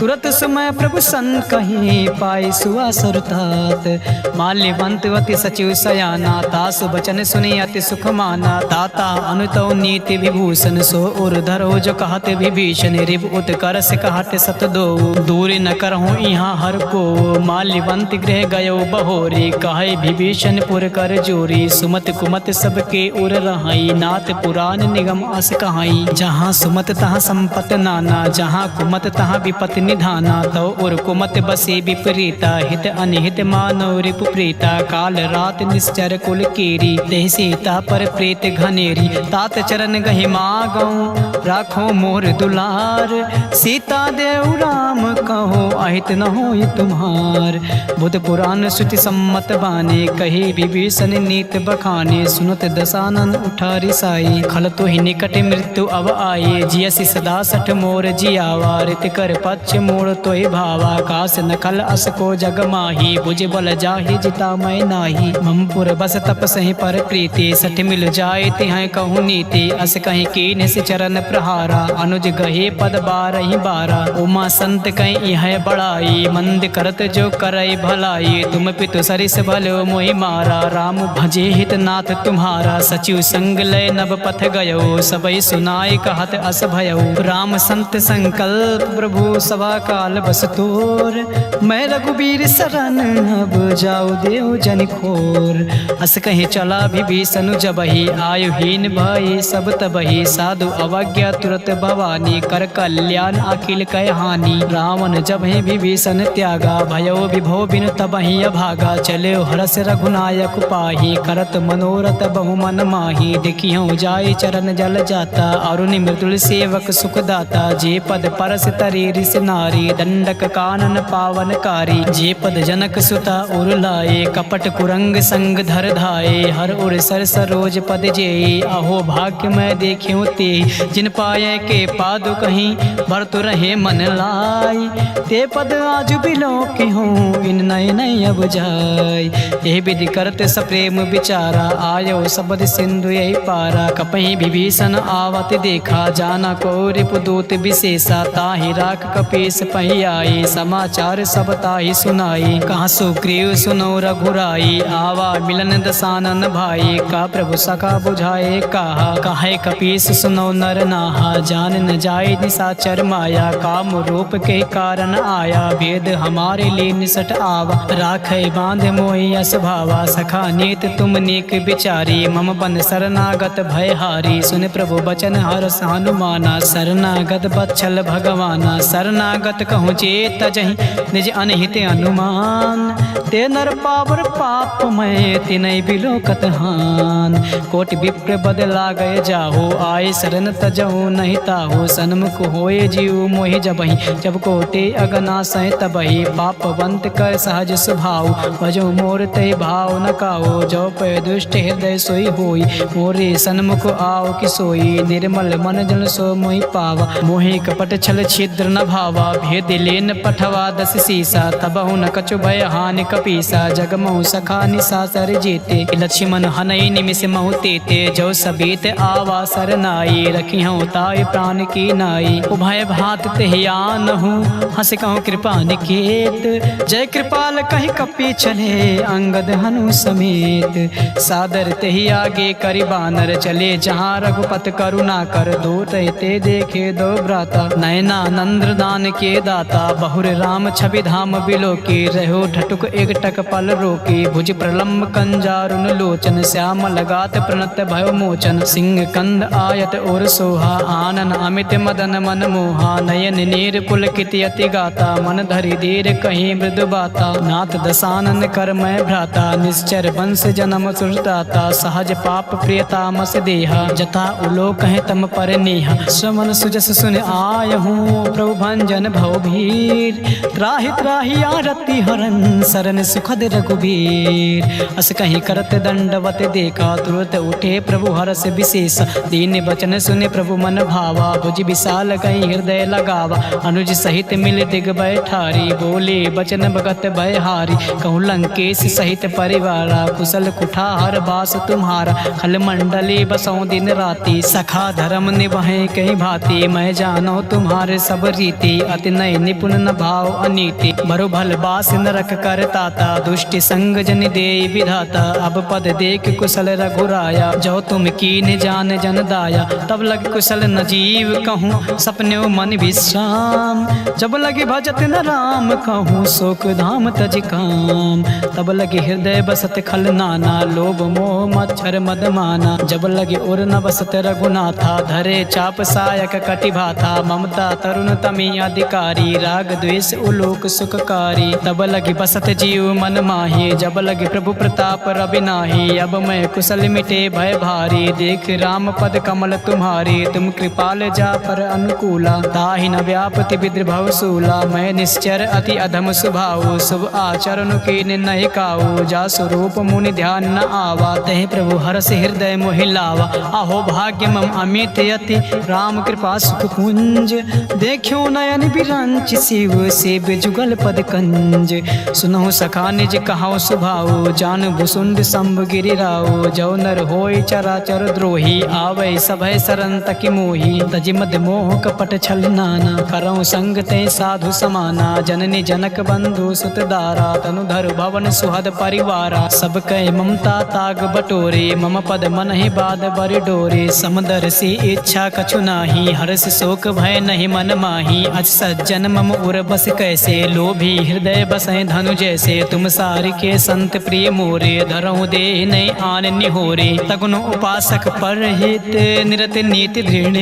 तुरत समय प्रभु सन कहीं पाई सुआसुर तात माल्यवंत अति सचिव सयाना तासु बचन सुनी अति सुख माना ताता अनुतौ नीति विभूषण सो उर धरो जो कहते विभीषण रिव उत्कर से कहते सत दो दूर न करहूँ यहाँ हर को माल्यवंत गृह गयो बहोरी कहे विभीषण पुर कर जोरी सुमत कुमत सबके उर रहाई नाथ पुराण निगम अस कहाई जहाँ सुमत तहाँ संपत नाना जहाँ कुमत तहाँ विपत निधाना तो उर कुमत बसे विपरीता हित अनिहित मानव रिपु प्रीता काल रात निश्चर कुल केरी देह सीता पर प्रेत घनेरी तात चरण गहि मागऊं राखो मोर दुलार सीता देव राम कहो अहित न होई तुम्हार बुध पुराण श्रुति सम्मत बाने कही विभीषण नीत बखाने सुनत दशानन उठा रिसाई खल तो ही निकट मृत्यु अब आए जियसि सदा 60 मोर जियावा रित कर पक्ष मोड़ तो ही भावा कास नखल अस को जग माही, बुझ बल जाहि जिता मैं नाही। ममपुर बस तप सही पर प्रीति, सठ मिल जाए तिहाय कहूँ नीति। अस कहीं कीन से चरण प्रहारा, अनुज गहे पद बारहि बारा। उमा संत कहीं यह बड़ाई, मंद करत जो करई भलाई। तुम पितु सरिस भलो मोहि मारा, राम भजे हित नाथ तुम्हारा। सचिव संग लय नभ पथ गयो, सबई सुनाई कहत अस भयो। राम संत संकल्प प्रभु सभा काल बस तोर, मैं रघुबीर शरण अब जाऊ देव जन खोर। अस कहीं चला विभीषण जबहि, आयुहीन भय सब तबहि। साधु अवज्ञा तुरत भवानी, कर कल्याण अखिल कह हानि। रावण जबहि विभीषण त्यागा, भयो विभो बिनु तबहि अभागा। चले हरस रघुनायक पाही, करत मनोरथ बहु मन माही। देखियो जाय चरण जल जाता, अरुण मृदुल सेवक सुखदाता। जे पद परस तरी ऋष नारी, दंडक कानन पावनकारी। जे पद जनक सुता उर लाए, कपट कुरंग संग धर धाये। हर उर सर सरोज पद जेई, अहो भाग्य मैं देखियो ते। जिन पाए के पादु कहीं, भरत रहे मन लाई। ते पद आज बिलो के हूँ, इन नय नय अब जाय। यह विधि करते सप्रेम विचारा, आयो सबद सिंधु यही पारा। कपहि विभीषण आवत देखा, जाना को रिपुदूत विशेषा। ताहि राख कपीस पहि आई, समाचार सब ताहि सुनाई। कहाँ सुग्रीव सुनो रघुराई, आवा मिलन दसानन भाई। का प्रभु सखा बुझाए कहा, काहे कपीस सुनो नर नाहा। जान न जाए निशाचर माया, काम रूप के कारण आया। भेद हमारे लिए निसट आवा, राखे बांध मोहि यस भावा। सखा नीत तुम नेक विचारी, मम बन शरणागत भयहारी। सुन प्रभु बचन हरस हनुमाना, शरणागत बच्छल भगवाना। शरणागत कहूँ चेत जहि, निज अनहित अनुमान। ते नर पावर पाप मैं, तिनय बिलोकत हान। कोटि विप्र बदला गए जाहो, आए शरण तजहु नहीं ताहो। सन्मुख होए जीव मोहि जबहि, जब कोटि अगना सह तबहि। पापवंत कर सहज स्वभाव, भजो मोर ते भाव न काओ। जो पे दुष्ट हृदय सोई होई, मोरे सन्मुख आओ कि सोई। निर्मल मन जन सो मोहि पावा, मोहि कपट छल छिद्र न भावा। भेद लेन पठवा दस सीसा, तबहु न कछु भय हानि कपीसा। जगमहु सखा निशाचर जेते, लक्ष्मण हनई निमिष महु तेते। जो सबीत आवा सरनाई, रखी हूँ ताई प्राण की नाई। उभय भात तेहियान हूँ, हंस कहूँ कृपा निकेत। जय कृपाल कही कपी चले, अंगद हनु समेत। सादर तेहि आगे करि बानर, चले जहाँ रघुपत करुणा कर। दो ते देखे दो भ्राता, नयना नंद्र दान के दाता। बहुर राम छवि धाम बिलो के, रहो ठटुक एक टक पल रोके। भुज प्रलम्ब कंजारुन लोचन, श्याम लगात प्रणत भयो मोचन। सिंह कंद आयत और सोहा, आनन अमित मदन मन मोहा। नयन नीर पुलकित अति गाता, मन धरि धीर कहीं मृदु बाता। नाथ दसानन कर मैं भ्राता, निश्चर वंश जन्म सुरदाता। सहज पाप प्रियता मस देहा, जता उलो कहे तम पर नेहा। श्रवण सुजस सुन आय हूँ, प्रभु भंजन भव भीर। त्राहि त्राहि आरती हरन, शरण सुखद रघुबीर। अस कहीं करत दंडवत देखा, तुरत उठे प्रभु हरस विशेष। दीन बचन सुने प्रभु मन भावा, भुज विशाल कहीं हृदय लगावा। अनुज सहित मिल दिग बैठारी, बोले बचन भगत भयहारी। कहूँ लंकेश सहित परिवारा, कुशल कुठार बास तुम्हारा। खल मंडले बसों दिन राति, सखा धर्म निभाए कहीं भांति। मैं जानो तुम्हारे सब रीति, अति नय निपुण न भाव अनीति। बरु भल बास नरक कर ताता, दुष्ट संग जन दे विधाता। अब पद देख कुशल रघुराया, जो तुम कीन जान जन दाया। तब लग कुशल न जीव कहूँ, सपने मन विश्राम। जब लगे भजत न राम कहूँ, शोक धाम तज काम। तब लगे हृदय बसत खल नाना, लोभ मोह मच्छर मद माना। जब लगे उर न बसत रघुनाथा, धरे चाप सायक कटि भाथा। ममता तरुण तमी अधिकारी, राग द्वेष उलोक सुखकारी। तब लगे बसत जीव मन माही, जब लगे प्रभु प्रताप रवि नाही। अब मैं कुशल मिटे भय भारी, देख राम पद कमल तुम्हारी। तुम कृपाल जा पर अनुकूला, ताहि न व्यापति विद्रभव सूला। मैं निश्चर अति अधम स्वभाव, शुभ आचरण कीन नहीं काऊ। जा स्वरूप मुनि ध्यान न आवा, तहि प्रभु हरस हृदय मोहि लावा। अहो भाग्य मम अमित यति, राम कृपा सुख पुंज। देखियो नयन बिरंच शिव, सेव जुगल पद कंज। गंज। सुनहु सखा निज कहाओ सुभाओ, जान भुसुंड शंभ गिरिराओ। जो नर होय चराचर द्रोही, आवै सभय सरन तकि मोही। तजि मद मोह कपट छल नाना, करऊँ संग ते साधु समाना। जननी जनक बंधु सुत दारा, तनुधर भवन सुहद परिवारा। सब कह ममता ताग बटोरे, मम पद मन ही बाद बर डोरे। समदर सी इच्छा कछु नाही, हर्ष शोक भय नहीं मन माही। अच सज्जन मम उर बस कैसे, लोभी हृदय बसै धनु जैसे। तुम सार के संत प्रिय मोरे, धरऊँ दे नहीं आन निहोरे। तगुन उपासक पर हित निरत नीति दृढ़,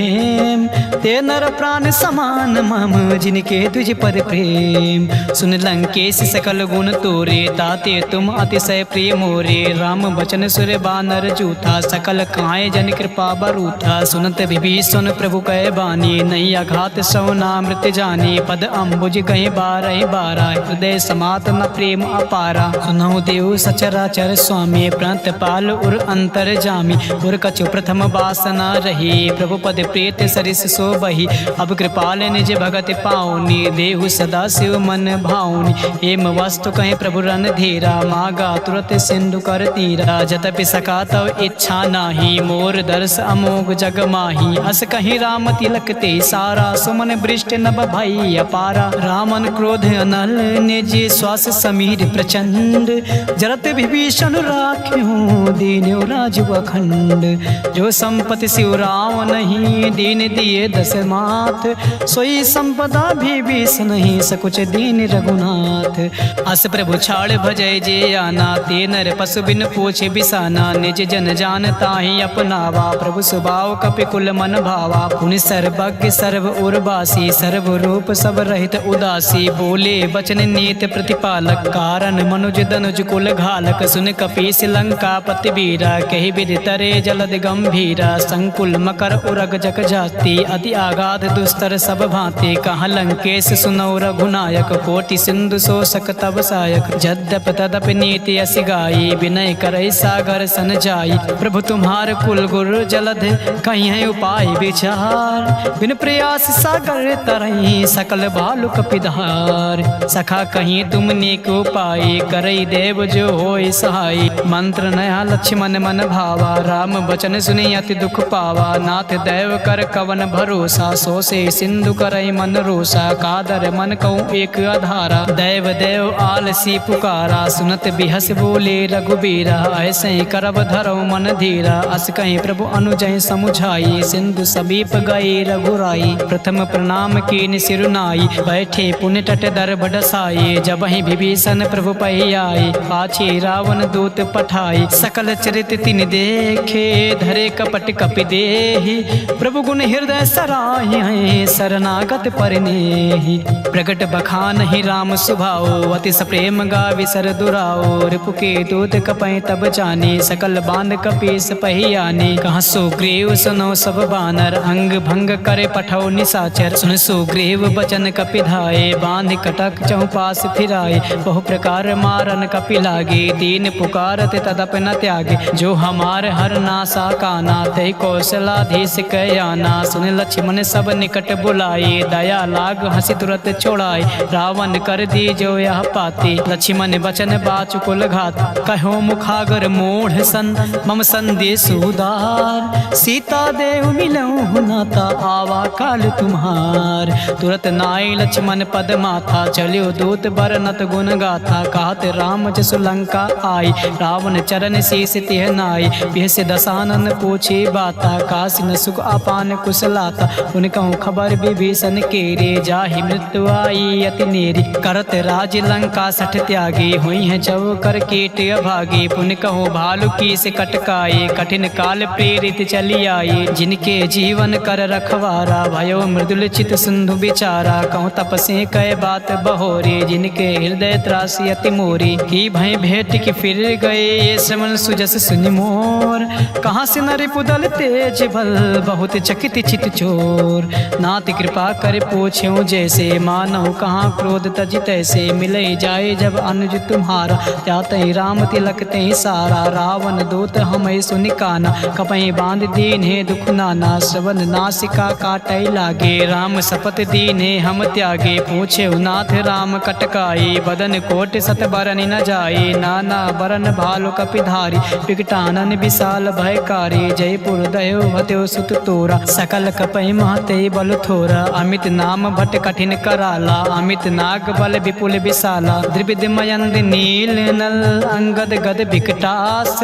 ते नर प्राण समान मम जिनके तुझ पद प्रेम। सुन लंकेश सकल गुण तोरे, ताते तुम अतिशय प्रिय मोरे। राम बचन सुर बानर जूथा, सकल काए जन कृपा बरूथा। सुनत विभीषण प्रभु कह बानी, नहीं अघात सौ नामृत जानी। पद अम्बुज कहीं बारह बारा, हृदय समात न प्रेम अपारा। सुनहु देव सचराचर स्वामी, प्रणत पाल उर अंतर जामी। उर कछु प्रथम वासना रही, प्रभु पद प्रीत सरिस सो बही। अब कृपाल निज भगत पाऊनी, देहु सदा शिव मन भाऊनी। एम वस्तु कहीं प्रभु रन धीरा, मागा तुरत सिंधु कर तीरा। जतपि सका तव इच्छा नाही, मोर दर्श अमोघ जग माही। अस कहीं राम तिलक ते सारा, सुमन वृष्ट नभ भई अपारा। रामन क्रोध अनल निज, श्वास समीर प्रचंड। जरत विभीषण राख्यों, दीन्यो राजु अखंड। जो संपत्ति शिव राम नहीं, दीन दिए दस माथ। सोई संपदा विभीषण नहीं, सकुच दीन रघुनाथ। अस प्रभु छाड़ भजय जे आना, ते नर पशु बिन पूछे बिसाना। निज जन जान ताहि अपनावा, प्रभु स्वभाव कपि कुल मन भावा। पुनि सर्वज्ञ सर्व उर्वासी, सर्व रूप सब रहित उदासी। बोले वचन नीत प्रतिपालक, कारण मनुज दनुज कुल घालक। सुन कपीस लंका पति बीरा, कही विधि तरे जलद गंभीरा। संकुल मकर उरग जग जाति, अति आगाध दुस्तर सब भांति। कहाँ लंकेश सुनौ रघुनायक, कोटि सिंधु शोषक तब सायक। जद्यप तदप नीति अस गाई, विनय करई सागर सन जाई। प्रभु तुम्हार कुल गुरु जलध, कहीं उपाय विचार। बिन प्रयास सागर तरई, सकल भालु कपिधार। सखा कहीं तुम नीक उपाय, करई देव जो होय सहाय। मंत्र नया लक्ष्मण मन भावा, राम बचन सुनी अति दुख पावा। नाथ दैव कर कवन भरोसा, सो से सिंधु करई मन रोसा। कादर मन कहूँ एक आधारा, दैव देव आलसी पुकारा। सुनत बिहस बोले रघुबीरा, ऐसे करब धरौ मन धीरा। अस कहीं प्रभु अनुजय समुझाई, सिंधु समीप गए रघुराई। प्रथम प्रणाम कीन सिरुनाई, बैठे पुण्य तट दर बडसाई। जब ही विभीषण प्रभु पहि आए, पाछे रावण दूत पठाई। सकल चरित तिन देखे, धरे कपट कपि देहि। प्रभु गुण हृदय सराहि, शरणागत परिनेहि। प्रगट बखान ही राम सुभाओ, अति सप्रेम गावि सर दुराओ। रिपु के दूत कपै तब जाने, सकल बांध कपीस पहि आने। कहाँ सुग्रीव सुनो सब बानर, अंग भंग करे पठौ निसाचर। सुन सुग्रीव बचन कपि धाये, बांध कटक चौपास फिराए। बहु प्रकार मारन कपि लागे, दीन पुकारत तदप न त्यागे। जो हमार हर नासा काना, तै कौशलाधीश कयाना। सुन लक्ष्मण सब निकट बुलाए, दया लाग हंसी तुरत छोड़ाए। रावण कर दी जो यह पाते, लक्ष्मण बचन बाचु कुल घात। कहो मुखागर मोढ़ सन, मम संदेश उदार। सीता देव मिलऊँ नाता, आवा काल तुम्हार। तुरत नाई लक्ष्मण पद माथा, चलियो दूत बरनत गुण गाथा। कहत राम जसु लंका आई, रावण चरण शीस तिह नाई। बिहस दसानन पूछे बाता, काशी न सुख अपान कुशलाता। उन कहूँ खबर विभीषण केरे, जाहि मृत्यु आई अति नेरी। करत राज लंका सठ त्यागी, हुई है जब कर कीट अभागी। पुन कहूँ भालु की से कटकाए, कठिन काल प्रेरित चली आई। जिनके जीवन कर रखवारा, भयो मृदुल चित सिंधु बिचारा। कहूँ तपसे कह बात बहोरी, जिनके हृदय त्रासी अति मोरी। की भय भेंट की फिर गए, ये श्रवण सुजस सुनि मोर। कहाँ से नर पुदल तेज बल, बहुत चकित चित चोर। नाथ कृपा कर पूछ्यो जैसे, मानव कहाँ क्रोध तज तैसे। मिले जाए जब अनुज तुम्हारा, त्यातहि राम तिलक तहि सारा। रावण दूत हमें सुनि काना, कपहि बांध दीन्हे दुख नाना। श्रवण नासिका काटै लागे, राम शपथ दीन्हे हम त्यागे। पूछे नाथ राम कट हटकाई, बदन कोट सत बरन न जाई, नाना बरन भालु कपिधारी, विकटानन विशाल भयकारी, जयपुर दयो भत्यो सुत तोरा, सकल कपहि महते बल थोरा, अमित नाम भट कठिन कराला, अमित नाग बल विपुल विशाला, द्रिविद मयंद नील नल अंगद गद विकटास,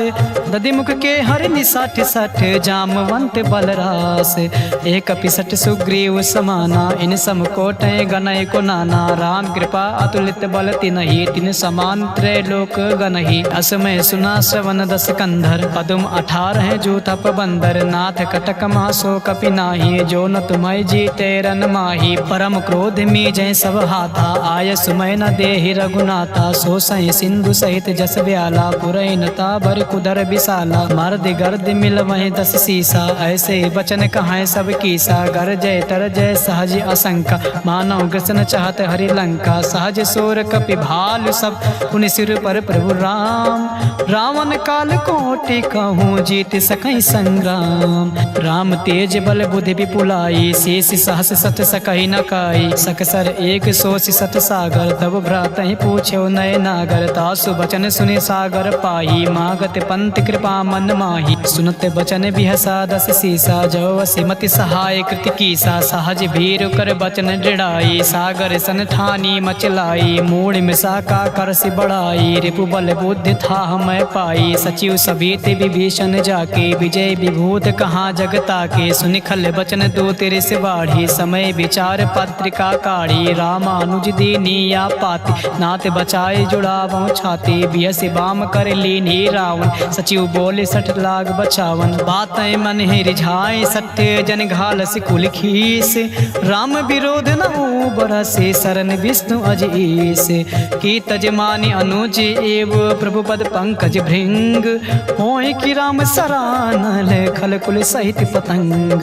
दधिमुख के हरि निसठ सठ, जामवंत बलरास, एक पिसठ सुग्रीव समाना, इन सम कोटय गणय को नाना, राम कृपा अतुलित बल तिनहि, तिन समान त्रैलोक गणहि, असमय सुना श्रवण दस कंधर, पदुम 18 जो तप बंदर, नाथ कटक मासो कपि नाही, जो न तुम्हें जीते रन माही, परम क्रोध में जय सब हाथा, आय सुमय न देहि रघुनाथा, सो सहि सिंधु सहित जस ब्याला, पुरई नता भर कुदर विशाला, मर्द गर्द मिल वहीं 10 सीसा, ऐसे बचन कहाँ सब कीसा, गर जय तर जय सहज असंका, मानव ग्रसन चाहत हरि लंका, सहज सोर कपि भालु सब, पुनि सिर पर प्रभु राम, रावण काल कोटि कहूँ जीत सकई संग्राम, राम तेज बल बुद्धि विपुलाई, शेष सहस सत सकई न काई, सकसर एक सोच सत सागर, तब भ्रात ही पूछो नय नागर, तासु बचन सुनि सागर पाही, मागत पंत कृपा मन माही, सुनत बचन बिहसा 10 सीसा, जो असिमति सहाय कृति कीसा, सहज भीर कर बचन दृढ़ाई, सागर सन ठानी मचलाई, मूड़ मिसा का कर से बढ़ाई, रिपु बल बुद्धि था मैं पाई, सचिव सभीत विभीषण जाके, विजय विभूत कहाँ जगता के, सुनिखल बचन दो तेरे से बाढ़ी, समय विचार पत्रिका काढ़ी, रामानुज दीनी या पाति, नाथ बचाए जुड़ावों छाती, बियस बाम कर लीनी रावण, सचिव बोले 60 लाख बचावन, बातें मन ही रिझाए सत्य जन घाल सिकुल खीस, राम विरोध न बरसे, शरण विष्णु अजीस, की तजमानी अनुज एव प्रभु पद पंकज भृंग, होय कि राम सरानल खल कुल सहित पतंग,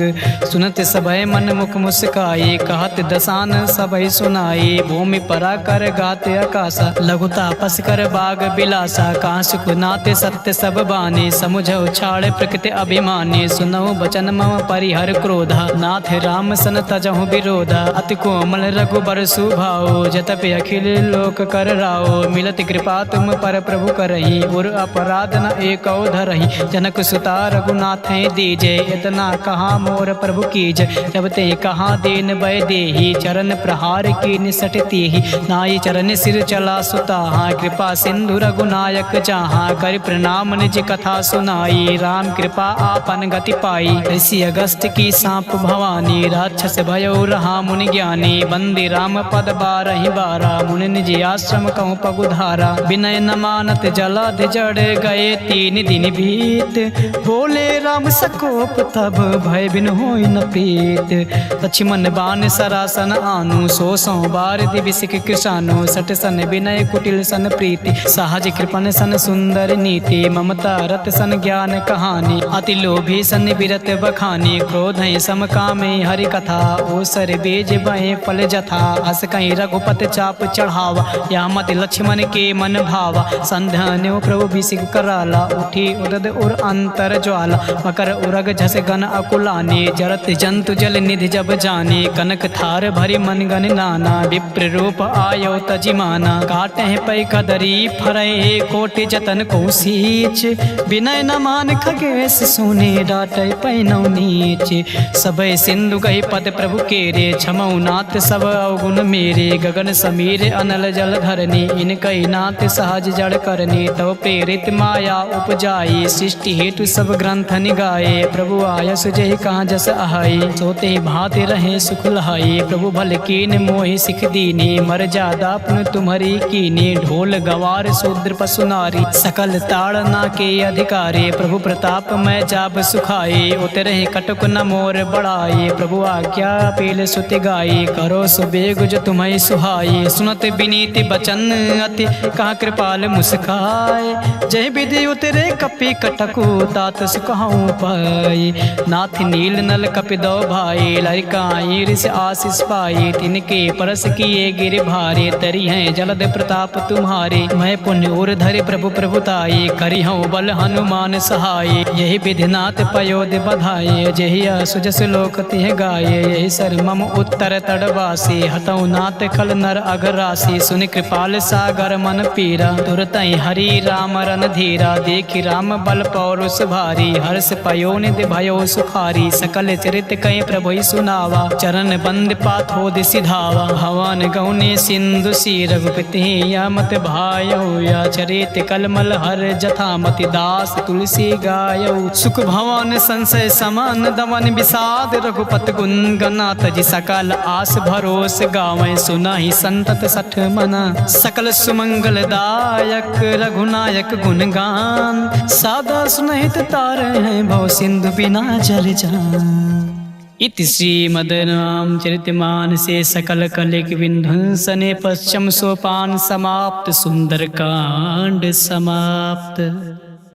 सुनत सबय मन मुख मुस्काए, कहत दसान सबय सुनाए, भूमि परा कर गाते आकाशा, लघु तापस कर बाग बिलासा, कांसुक नाते सत्य सब बाने, समुझो छाड़ प्रकृति अभिमानी, सुनौ बचन मम परिहर क्रोधा, नाथ राम सन तजहु विरोधा, अति कोमल रघुबर सुभाओ, जतपि अखिल लोक कर राओ, मिलत कृपा तुम पर प्रभु करही, उर अपराध न एको धरही, जनक सुता रघुनाथ दीजे, इतना कहा मोर प्रभु कीज, जब ते कहा दीन भय देही, चरण प्रहार की निसटती ही, नाई चरण सिर चला सुताहा, कृपा सिंधु रघुनायक जहाँ, कर प्रणाम निज कथा सुनाई, राम कृपा आपन गति पाई, ऋषि अगस्त की सांप भवानी, राक्षस भयो रहा मुनि ज्ञानी, बंदी राम पद 12 बारा, मुनि निज आश्रम कहूँ पगुधारा, विनय न मानत जलधि जड़ गए 3 दिन बीत, बोले राम सकोप तब भय बिन होई न प्रीत, लक्ष्मण बाण सरासन आनु, 100 बार दिव्य सिख कृषानु, 60 सन विनय कुटिल सन प्रीति, सहज कृपन सन सुंदर नीति, ममता रत सन ज्ञान कहानी, अति लोभी सन विरत बखानी, क्रोध सम कामे हरि कथा, ओसर बीज बहे फल जथा, अस कहीं रघुपत चाप चढ़ावा, या मत लक्ष्मण के मन भावा, संध्यान्यो प्रभु बिसिक कराला, उठी उदद उर अंतर ज्वाला, मकर उरग झस गन अकुलाने, जरत जंतु जल निधि जब जाने, कनक थार भरी मन गन नाना, विप्र रूप आयो तजिमाना, काटे पै कदरी फरय कोटि जतन को सींच, विनय न मान खगेश सुने डाटे पैनौ नीच, सबय सिंधु गई पद प्रभु केरे, क्षमौ नाथ सब अवगुण मेरे, गगन समीर अनल जल धरनी, इनकई नाथ सहज जड़ करनी, तव प्रेरित माया उपजाई, सृष्टि हेतु सब ग्रंथ निगाए, प्रभु आयस जय कहाँ जस आहाई, सोते भाते रहे सुख लहाई, प्रभु भल कीन मोहि सिख दीनी, मर जादा पुन तुम्हारी कीनी, ढोल गवार शूद्र पशु नारी, सकल ताड़ना के अधिकारी, प्रभु प्रताप मैं जाब सुखाए, उतरे कटुक न मोर बढ़ाए, प्रभु आज्ञा पेल सुति गाई, करो सुबेग जो तुम्हें सुहाई, सुनत विनीति बचन अति कहा कृपाल मुस्काय, जय विधि उतरे कपि कटकु तात सुखाऊं पाई, नाथ नील नल कपि दो भाई, लरिकाई ऋषि आशीष पाई, तिनके परस किए गिर भारे, तरी हैं जलद प्रताप तुम्हारे, मैं पुण्य उर धरे प्रभु प्रभुताई, करी हूँ बल हनुमान सहाय, यही विधिनाथ पयोध बधाये, जही सुजस लोक तिह गाये, यही सर मम उत्तर तड़वासी, हतौ नाथ खल नर सागर राशि सुनि कृपाल सागर मन पीरा तुरत हरि राम रन धीरा देखि राम बल पौरुष भारी हर्ष पयो निधि भयो सुखारी सकल चरित कई प्रभु सुनावा चरण बंद पाथो सिधावा हवन गौने सिंधु सी रघुपति मत भायो या चरित कलमल हर जथामति दास तुलसी गायो सुख भवन संशय समान दमन विषाद रघुपत गुण गनाथ जी सकल आस भरोस गावें सुनाहि संतत सठ मना सकल सुमंगल दायक रघुनायक गुणगान सादा सुनहित तार हैं भव सिंधु बिना जल जान। इति श्रीमद्रामचरितमानसे सकल कलिक विध्वंसने पश्चिम सोपान समाप्त सुंदरकांड समाप्त।